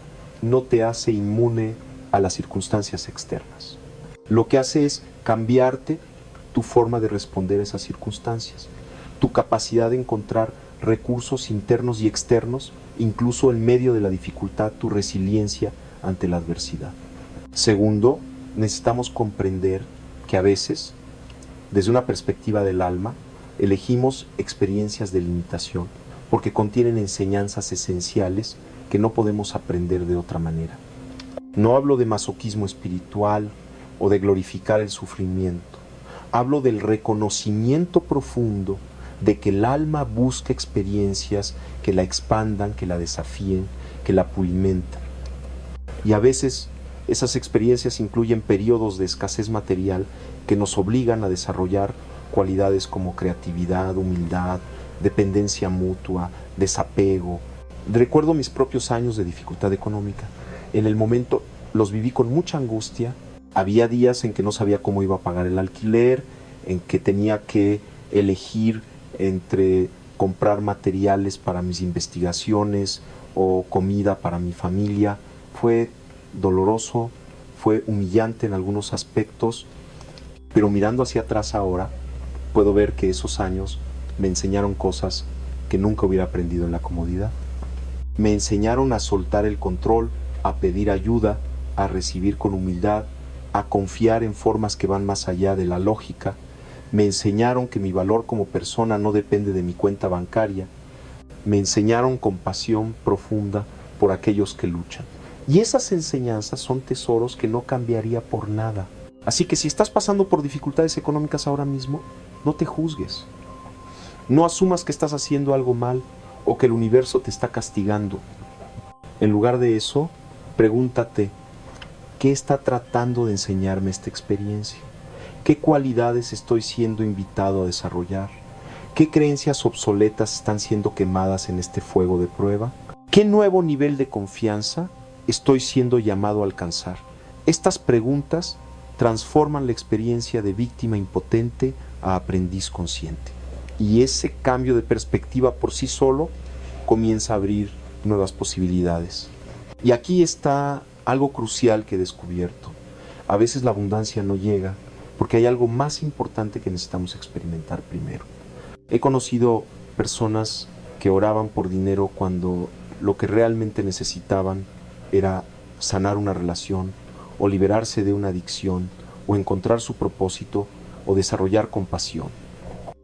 no te hace inmune a las circunstancias externas. Lo que hace es cambiarte tu forma de responder a esas circunstancias, tu capacidad de encontrar recursos internos y externos, incluso en medio de la dificultad, tu resiliencia ante la adversidad. Segundo, necesitamos comprender que a veces, desde una perspectiva del alma, elegimos experiencias de limitación porque contienen enseñanzas esenciales que no podemos aprender de otra manera. No hablo de masoquismo espiritual o de glorificar el sufrimiento. Hablo del reconocimiento profundo de que el alma busca experiencias que la expandan, que la desafíen, que la pulimentan. Y a veces esas experiencias incluyen periodos de escasez material que nos obligan a desarrollar cualidades como creatividad, humildad, dependencia mutua, desapego. Recuerdo mis propios años de dificultad económica. En el momento los viví con mucha angustia. Había días en que no sabía cómo iba a pagar el alquiler, en que tenía que elegir entre comprar materiales para mis investigaciones o comida para mi familia. Fue doloroso, fue humillante en algunos aspectos, pero mirando hacia atrás ahora, puedo ver que esos años me enseñaron cosas que nunca hubiera aprendido en la comodidad. Me enseñaron a soltar el control, a pedir ayuda, a recibir con humildad, a confiar en formas que van más allá de la lógica. Me enseñaron que mi valor como persona no depende de mi cuenta bancaria. Me enseñaron compasión profunda por aquellos que luchan. Y esas enseñanzas son tesoros que no cambiaría por nada. Así que si estás pasando por dificultades económicas ahora mismo, no te juzgues. No asumas que estás haciendo algo mal o que el universo te está castigando. En lugar de eso, pregúntate, ¿qué está tratando de enseñarme esta experiencia? ¿Qué cualidades estoy siendo invitado a desarrollar? ¿Qué creencias obsoletas están siendo quemadas en este fuego de prueba? ¿Qué nuevo nivel de confianza estoy siendo llamado a alcanzar? Estas preguntas transforman la experiencia de víctima impotente a aprendiz consciente. Y ese cambio de perspectiva por sí solo comienza a abrir nuevas posibilidades. Y aquí está algo crucial que he descubierto. A veces la abundancia no llega porque hay algo más importante que necesitamos experimentar primero. He conocido personas que oraban por dinero cuando lo que realmente necesitaban era sanar una relación, o liberarse de una adicción, o encontrar su propósito, o desarrollar compasión.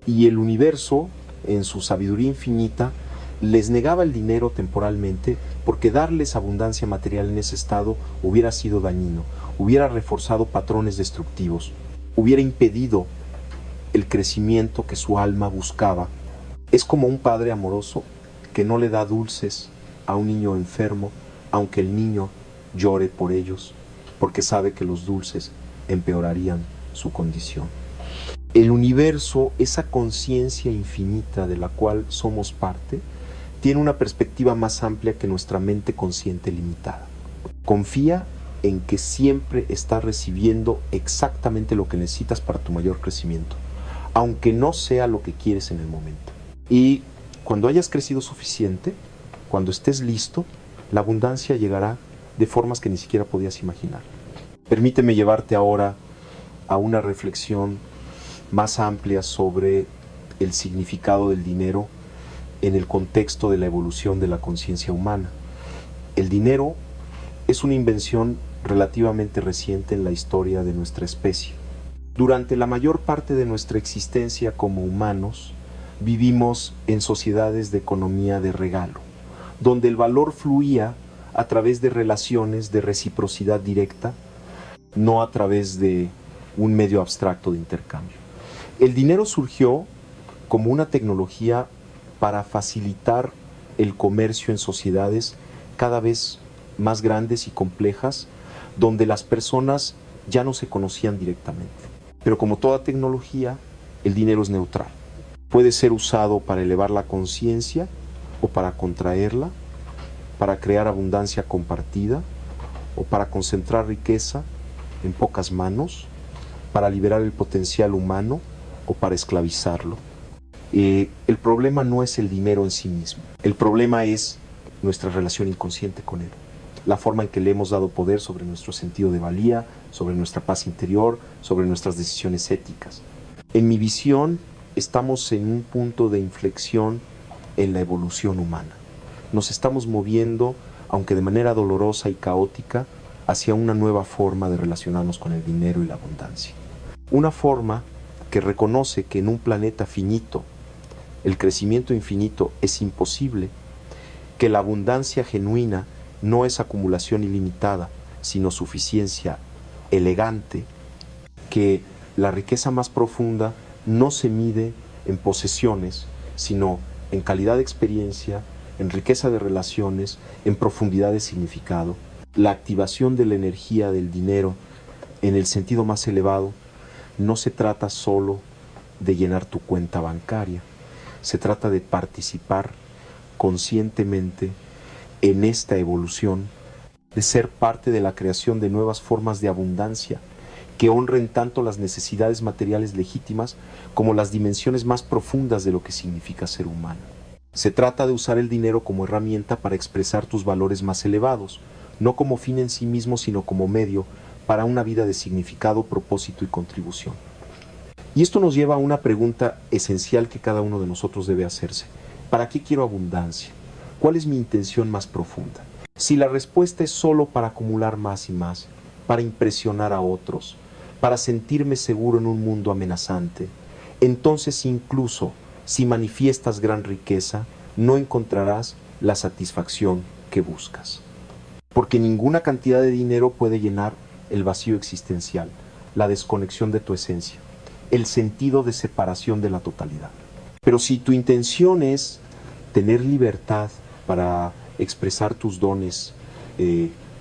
Y el universo, en su sabiduría infinita, les negaba el dinero temporalmente porque darles abundancia material en ese estado hubiera sido dañino, hubiera reforzado patrones destructivos, hubiera impedido el crecimiento que su alma buscaba. Es como un padre amoroso que no le da dulces a un niño enfermo, aunque el niño llore por ellos, porque sabe que los dulces empeorarían su condición. El universo, esa conciencia infinita de la cual somos parte, tiene una perspectiva más amplia que nuestra mente consciente limitada. Confía en que siempre estás recibiendo exactamente lo que necesitas para tu mayor crecimiento, aunque no sea lo que quieres en el momento. Y cuando hayas crecido suficiente, cuando estés listo, la abundancia llegará de formas que ni siquiera podías imaginar. Permíteme llevarte ahora a una reflexión más amplia sobre el significado del dinero en el contexto de la evolución de la conciencia humana. El dinero es una invención relativamente reciente en la historia de nuestra especie. Durante la mayor parte de nuestra existencia como humanos, vivimos en sociedades de economía de regalo, donde el valor fluía a través de relaciones de reciprocidad directa, no a través de un medio abstracto de intercambio. El dinero surgió como una tecnología para facilitar el comercio en sociedades cada vez más grandes y complejas, donde las personas ya no se conocían directamente. Pero como toda tecnología, el dinero es neutral. Puede ser usado para elevar la conciencia o para contraerla, para crear abundancia compartida o para concentrar riqueza en pocas manos, para liberar el potencial humano o para esclavizarlo. El problema no es el dinero en sí mismo, el problema es nuestra relación inconsciente con él, la forma en que le hemos dado poder sobre nuestro sentido de valía, sobre nuestra paz interior, sobre nuestras decisiones éticas. En mi visión, estamos en un punto de inflexión en la evolución humana. Nos estamos moviendo, aunque de manera dolorosa y caótica, hacia una nueva forma de relacionarnos con el dinero y la abundancia. Una forma que reconoce que en un planeta finito, el crecimiento infinito es imposible, que la abundancia genuina no es acumulación ilimitada, sino suficiencia elegante, que la riqueza más profunda no se mide en posesiones, sino en calidad de experiencia, en riqueza de relaciones, en profundidad de significado. La activación de la energía del dinero en el sentido más elevado no se trata solo de llenar tu cuenta bancaria, se trata de participar conscientemente en esta evolución, de ser parte de la creación de nuevas formas de abundancia que honren tanto las necesidades materiales legítimas como las dimensiones más profundas de lo que significa ser humano. Se trata de usar el dinero como herramienta para expresar tus valores más elevados, no como fin en sí mismo, sino como medio para una vida de significado, propósito y contribución. Y esto nos lleva a una pregunta esencial que cada uno de nosotros debe hacerse. ¿Para qué quiero abundancia? ¿Cuál es mi intención más profunda? Si la respuesta es solo para acumular más y más, para impresionar a otros, para sentirme seguro en un mundo amenazante, entonces incluso si manifiestas gran riqueza, no encontrarás la satisfacción que buscas. Porque ninguna cantidad de dinero puede llenar el vacío existencial, la desconexión de tu esencia, el sentido de separación de la totalidad. Pero si tu intención es tener libertad para expresar tus dones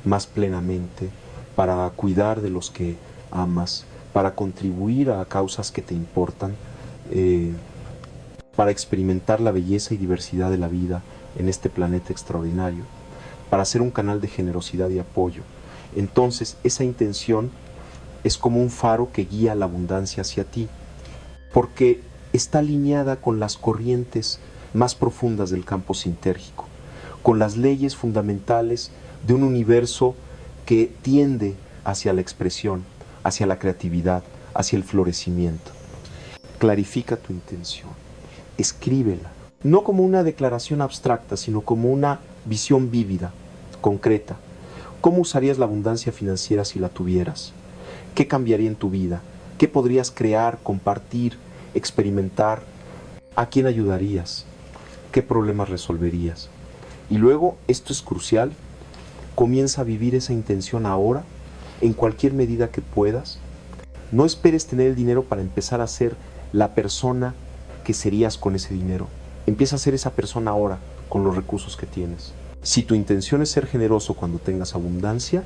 más plenamente, para cuidar de los que amas, para contribuir a causas que te importan, para experimentar la belleza y diversidad de la vida en este planeta extraordinario, para ser un canal de generosidad y apoyo, entonces esa intención es como un faro que guía la abundancia hacia ti, porque está alineada con las corrientes más profundas del campo sintérgico, con las leyes fundamentales de un universo que tiende hacia la expresión, hacia la creatividad, hacia el florecimiento. Clarifica tu intención, escríbela, no como una declaración abstracta, sino como una visión vívida, concreta. ¿Cómo usarías la abundancia financiera si la tuvieras? ¿Qué cambiaría en tu vida? ¿Qué podrías crear, compartir, experimentar? ¿A quién ayudarías? ¿Qué problemas resolverías? Y luego, esto es crucial, comienza a vivir esa intención ahora, en cualquier medida que puedas. No esperes tener el dinero para empezar a ser la persona que serías con ese dinero. Empieza a ser esa persona ahora, con los recursos que tienes. Si tu intención es ser generoso cuando tengas abundancia,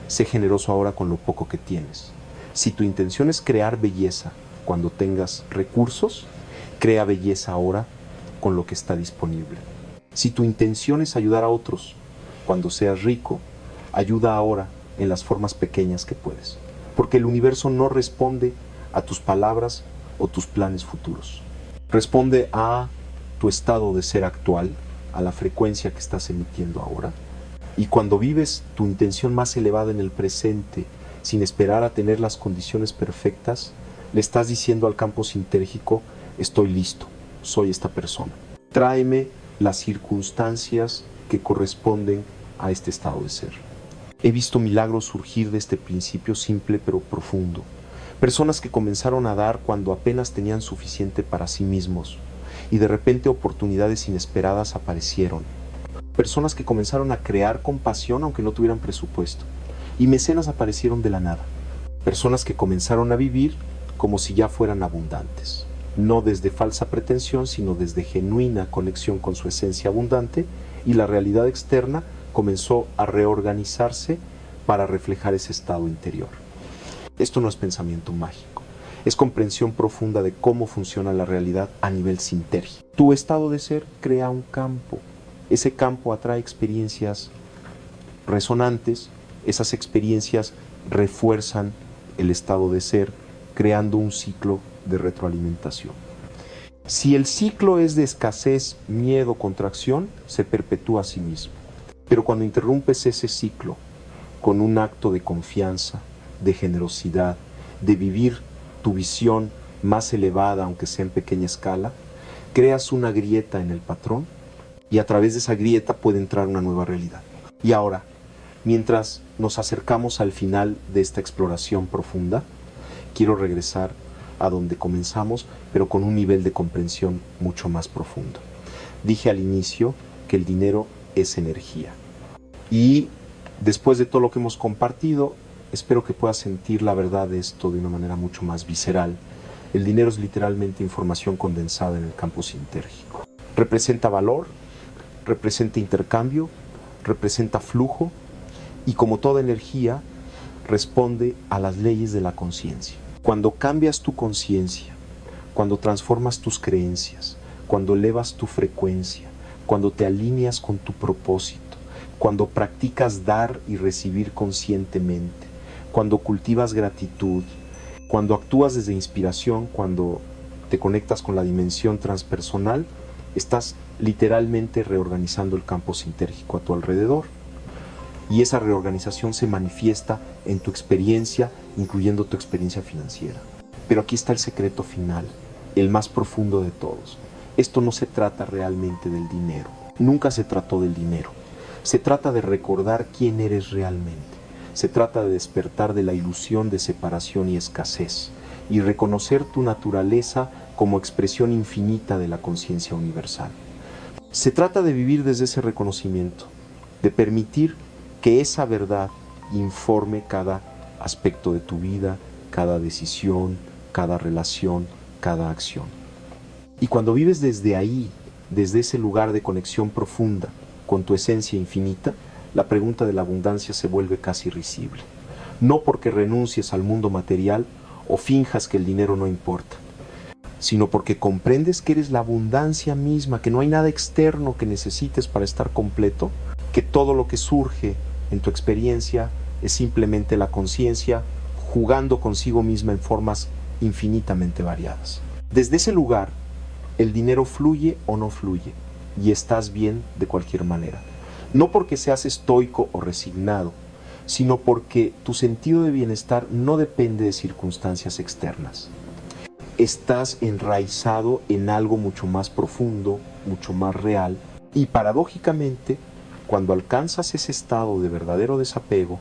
sé generoso ahora con lo poco que tienes. Si tu intención es crear belleza cuando tengas recursos, crea belleza ahora con lo que está disponible. Si tu intención es ayudar a otros cuando seas rico, ayuda ahora en las formas pequeñas que puedes. Porque el universo no responde a tus palabras o tus planes futuros. Responde a tu estado de ser actual, a la frecuencia que estás emitiendo ahora. Y cuando vives tu intención más elevada en el presente, sin esperar a tener las condiciones perfectas, le estás diciendo al campo sintérgico: estoy listo, soy esta persona. Tráeme las circunstancias que corresponden a este estado de ser. He visto milagros surgir de este principio simple pero profundo. Personas que comenzaron a dar cuando apenas tenían suficiente para sí mismos y de repente oportunidades inesperadas aparecieron. Personas que comenzaron a crear con pasión aunque no tuvieran presupuesto y mecenas aparecieron de la nada. Personas que comenzaron a vivir como si ya fueran abundantes, no desde falsa pretensión sino desde genuina conexión con su esencia abundante, y la realidad externa comenzó a reorganizarse para reflejar ese estado interior. Esto no es pensamiento mágico, es comprensión profunda de cómo funciona la realidad a nivel sintérgico. Tu estado de ser crea un campo, ese campo atrae experiencias resonantes, esas experiencias refuerzan el estado de ser, creando un ciclo de retroalimentación. Si el ciclo es de escasez, miedo, contracción, se perpetúa a sí mismo. Pero cuando interrumpes ese ciclo con un acto de confianza, de generosidad, de vivir tu visión más elevada, aunque sea en pequeña escala, creas una grieta en el patrón y a través de esa grieta puede entrar una nueva realidad. Y ahora, mientras nos acercamos al final de esta exploración profunda, quiero regresar a donde comenzamos, pero con un nivel de comprensión mucho más profundo. Dije al inicio que el dinero es energía. Y después de todo lo que hemos compartido, espero que puedas sentir la verdad de esto de una manera mucho más visceral. El dinero es literalmente información condensada en el campo sintérgico. Representa valor, representa intercambio, representa flujo y, como toda energía, responde a las leyes de la conciencia. Cuando cambias tu conciencia, cuando transformas tus creencias, cuando elevas tu frecuencia, cuando te alineas con tu propósito, cuando practicas dar y recibir conscientemente, cuando cultivas gratitud, cuando actúas desde inspiración, cuando te conectas con la dimensión transpersonal, estás literalmente reorganizando el campo sintérgico a tu alrededor. Y esa reorganización se manifiesta en tu experiencia, incluyendo tu experiencia financiera. Pero aquí está el secreto final, el más profundo de todos. esto no se trata realmente del dinero. Nunca se trató del dinero. Se trata de recordar quién eres realmente. Se trata de despertar de la ilusión de separación y escasez y reconocer tu naturaleza como expresión infinita de la conciencia universal. Se trata de vivir desde ese reconocimiento, de permitir que esa verdad informe cada aspecto de tu vida, cada decisión, cada relación, cada acción. Y cuando vives desde ahí, desde ese lugar de conexión profunda con tu esencia infinita, la pregunta de la abundancia se vuelve casi risible. No porque renuncies al mundo material o finjas que el dinero no importa, sino porque comprendes que eres la abundancia misma, que no hay nada externo que necesites para estar completo, que todo lo que surge en tu experiencia es simplemente la conciencia jugando consigo misma en formas infinitamente variadas. Desde ese lugar, el dinero fluye o no fluye, y estás bien de cualquier manera. No porque seas estoico o resignado, sino porque tu sentido de bienestar no depende de circunstancias externas. Estás enraizado en algo mucho más profundo, mucho más real, y paradójicamente, cuando alcanzas ese estado de verdadero desapego,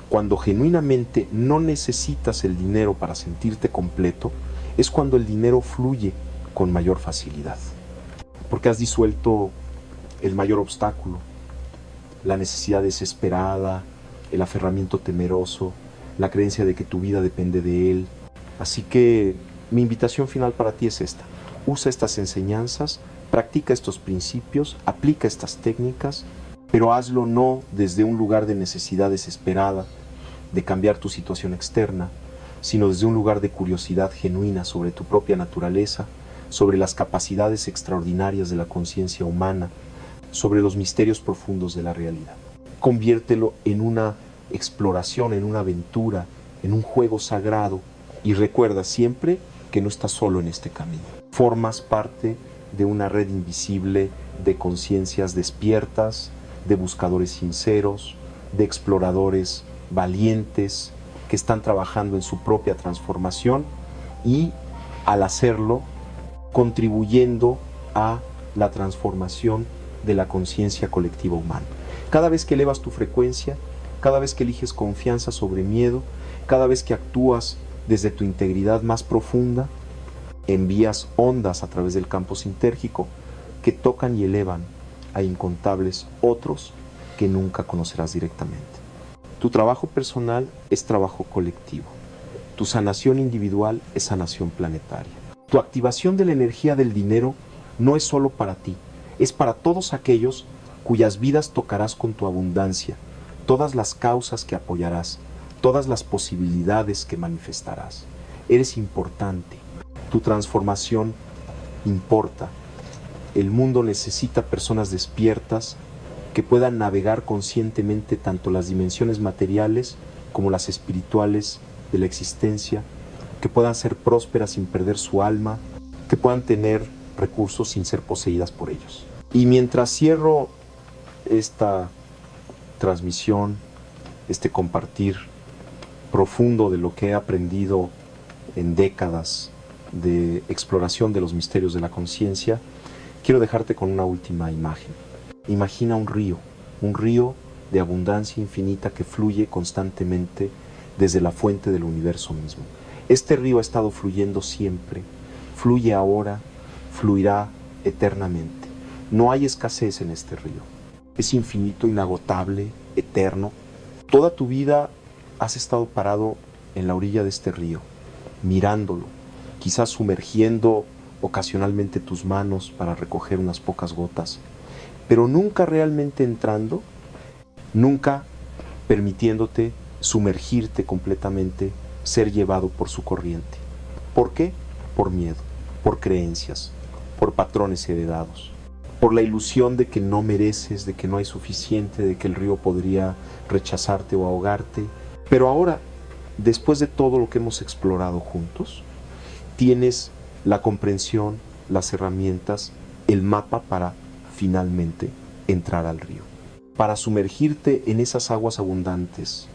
cuando genuinamente no necesitas el dinero para sentirte completo, es cuando el dinero fluye con mayor facilidad. Porque has disuelto el mayor obstáculo, la necesidad desesperada, el aferramiento temeroso, la creencia de que tu vida depende de él. Así que mi invitación final para ti es esta. Usa estas enseñanzas, practica estos principios, aplica estas técnicas, pero hazlo no desde un lugar de necesidad desesperada de cambiar tu situación externa, sino desde un lugar de curiosidad genuina sobre tu propia naturaleza, sobre las capacidades extraordinarias de la conciencia humana, sobre los misterios profundos de la realidad. Conviértelo en una exploración, en una aventura, en un juego sagrado, y recuerda siempre que no estás solo en este camino. Formas parte de una red invisible de conciencias despiertas, de buscadores sinceros, de exploradores valientes que están trabajando en su propia transformación y, al hacerlo, contribuyendo a la transformación de la conciencia colectiva humana. Cada vez que elevas tu frecuencia, cada vez que eliges confianza sobre miedo, cada vez que actúas desde tu integridad más profunda, envías ondas a través del campo sintérgico que tocan y elevan a incontables otros que nunca conocerás directamente. Tu trabajo personal es trabajo colectivo. Tu sanación individual es sanación planetaria. Tu activación de la energía del dinero no es solo para ti, es para todos aquellos cuyas vidas tocarás con tu abundancia, todas las causas que apoyarás, todas las posibilidades que manifestarás. Eres importante. Tu transformación importa. El mundo necesita personas despiertas que puedan navegar conscientemente tanto las dimensiones materiales como las espirituales de la existencia, que puedan ser prósperas sin perder su alma, que puedan tener recursos sin ser poseídas por ellos. Y mientras cierro esta transmisión, este compartir profundo de lo que he aprendido en décadas de exploración de los misterios de la conciencia, quiero dejarte con una última imagen. Imagina un río de abundancia infinita que fluye constantemente desde la fuente del universo mismo. Este río ha estado fluyendo siempre, fluye ahora, fluirá eternamente. No hay escasez en este río. Es infinito, inagotable, eterno. Toda tu vida has estado parado en la orilla de este río, mirándolo, quizás sumergiendo ocasionalmente tus manos para recoger unas pocas gotas, pero nunca realmente entrando, nunca permitiéndote sumergirte completamente, ser llevado por su corriente. ¿Por qué? Por miedo, por creencias, por patrones heredados, por la ilusión de que no mereces, de que no hay suficiente, de que el río podría rechazarte o ahogarte. Pero ahora, después de todo lo que hemos explorado juntos, tienes la comprensión, las herramientas, el mapa para finalmente entrar al río, para sumergirte en esas aguas abundantes,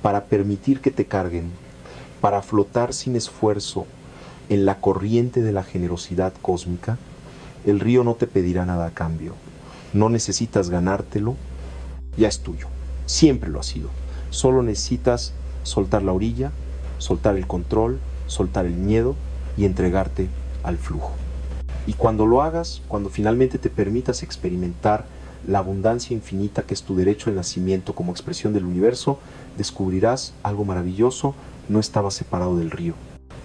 para permitir que te carguen, para flotar sin esfuerzo en la corriente de la generosidad cósmica. El río no te pedirá nada a cambio. No necesitas ganártelo, ya es tuyo. Siempre lo ha sido. Solo necesitas soltar la orilla, soltar el control, soltar el miedo y entregarte al flujo. Y cuando lo hagas, cuando finalmente te permitas experimentar la abundancia infinita que es tu derecho de nacimiento como expresión del universo, descubrirás algo maravilloso. No estabas separado del río.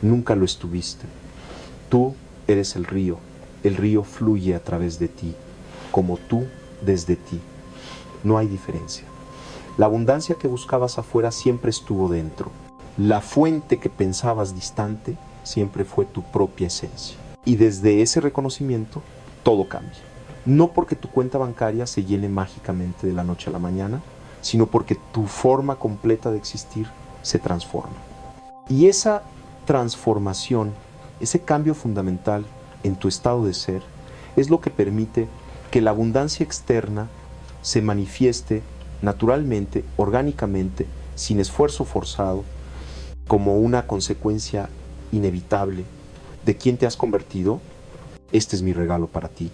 Nunca lo estuviste. Tú eres el río fluye a través de ti, como tú desde ti. No hay diferencia. La abundancia que buscabas afuera siempre estuvo dentro. La fuente que pensabas distante siempre fue tu propia esencia. Y desde ese reconocimiento, todo cambia. No porque tu cuenta bancaria se llene mágicamente de la noche a la mañana, sino porque tu forma completa de existir se transforma. Y esa transformación, ese cambio fundamental en tu estado de ser, es lo que permite que la abundancia externa se manifieste naturalmente, orgánicamente, sin esfuerzo forzado, como una consecuencia inevitable de quién te has convertido. Este es mi regalo para ti.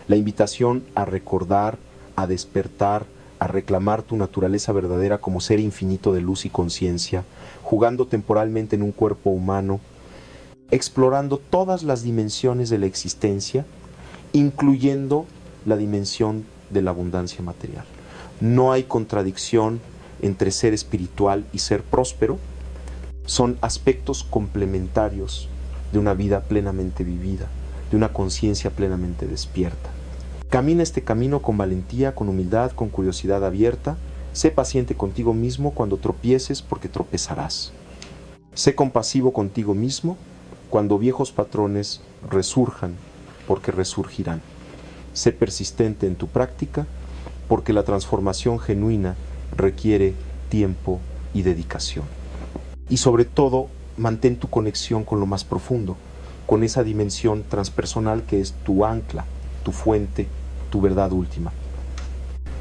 La invitación a recordar, a despertar, a reclamar tu naturaleza verdadera como ser infinito de luz y conciencia, jugando temporalmente en un cuerpo humano, explorando todas las dimensiones de la existencia, incluyendo la dimensión de la abundancia material. No hay contradicción entre ser espiritual y ser próspero. Son aspectos complementarios de una vida plenamente vivida, de una conciencia plenamente despierta. Camina este camino con valentía, con humildad, con curiosidad abierta. Sé paciente contigo mismo cuando tropieces, porque tropezarás. Sé compasivo contigo mismo cuando viejos patrones resurjan, porque resurgirán. Sé persistente en tu práctica, porque la transformación genuina requiere tiempo y dedicación. Y sobre todo, mantén tu conexión con lo más profundo, con esa dimensión transpersonal que es tu ancla, tu fuente, tu verdad última.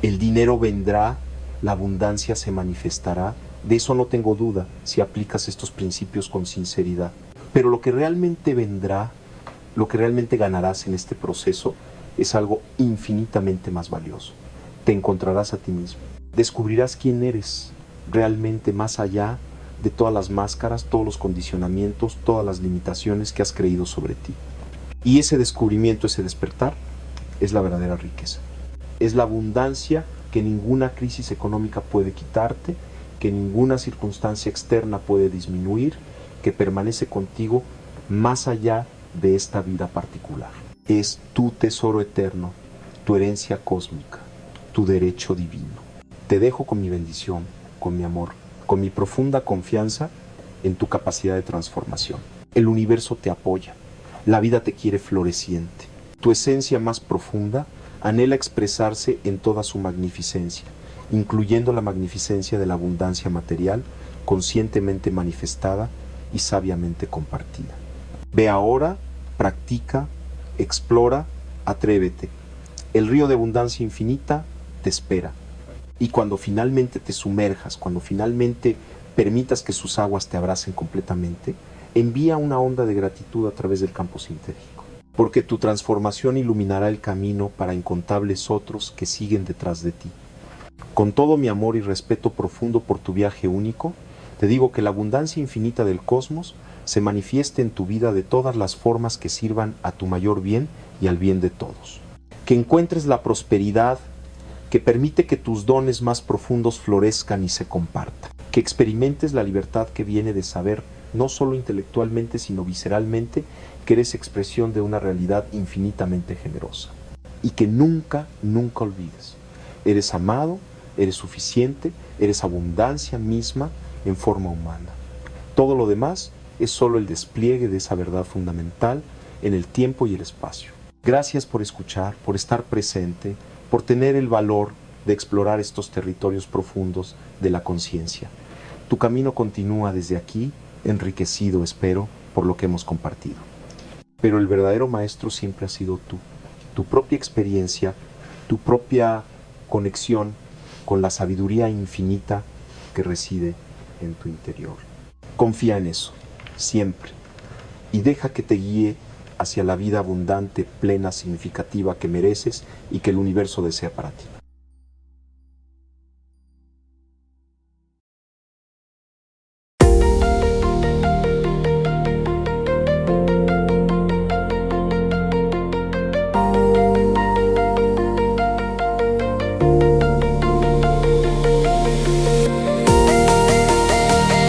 El dinero vendrá, la abundancia se manifestará, de eso no tengo duda si aplicas estos principios con sinceridad. Pero lo que realmente vendrá, lo que realmente ganarás en este proceso, es algo infinitamente más valioso. Te encontrarás a ti mismo. Descubrirás quién eres realmente más allá de todas las máscaras, todos los condicionamientos, todas las limitaciones que has creído sobre ti. Y ese descubrimiento, ese despertar, es la verdadera riqueza. Es la abundancia que ninguna crisis económica puede quitarte, que ninguna circunstancia externa puede disminuir, que permanece contigo más allá de esta vida particular. Es tu tesoro eterno, tu herencia cósmica, tu derecho divino. Te dejo con mi bendición, con mi amor, con mi profunda confianza en tu capacidad de transformación. El universo te apoya, la vida te quiere floreciente. Tu esencia más profunda anhela expresarse en toda su magnificencia, incluyendo la magnificencia de la abundancia material, conscientemente manifestada y sabiamente compartida. Ve ahora, practica, explora, atrévete. El río de abundancia infinita te espera. Y cuando finalmente te sumerjas, cuando finalmente permitas que sus aguas te abracen completamente, envía una onda de gratitud a través del campo sintético. Porque tu transformación iluminará el camino para incontables otros que siguen detrás de ti. Con todo mi amor y respeto profundo por tu viaje único, te digo que la abundancia infinita del cosmos se manifieste en tu vida de todas las formas que sirvan a tu mayor bien y al bien de todos. Que encuentres la prosperidad que permite que tus dones más profundos florezcan y se compartan. Que experimentes la libertad que viene de saber, no solo intelectualmente, sino visceralmente, que eres expresión de una realidad infinitamente generosa. Y que nunca, nunca olvides. Eres amado, eres suficiente, eres abundancia misma en forma humana. Todo lo demás es solo el despliegue de esa verdad fundamental en el tiempo y el espacio. Gracias por escuchar, por estar presente, por tener el valor de explorar estos territorios profundos de la conciencia. Tu camino continúa desde aquí, enriquecido, espero, por lo que hemos compartido. Pero el verdadero maestro siempre ha sido tú, tu propia experiencia, tu propia conexión con la sabiduría infinita que reside en tu interior. Confía en eso, siempre, y deja que te guíe hacia la vida abundante, plena, significativa que mereces y que el universo desea para ti.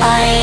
I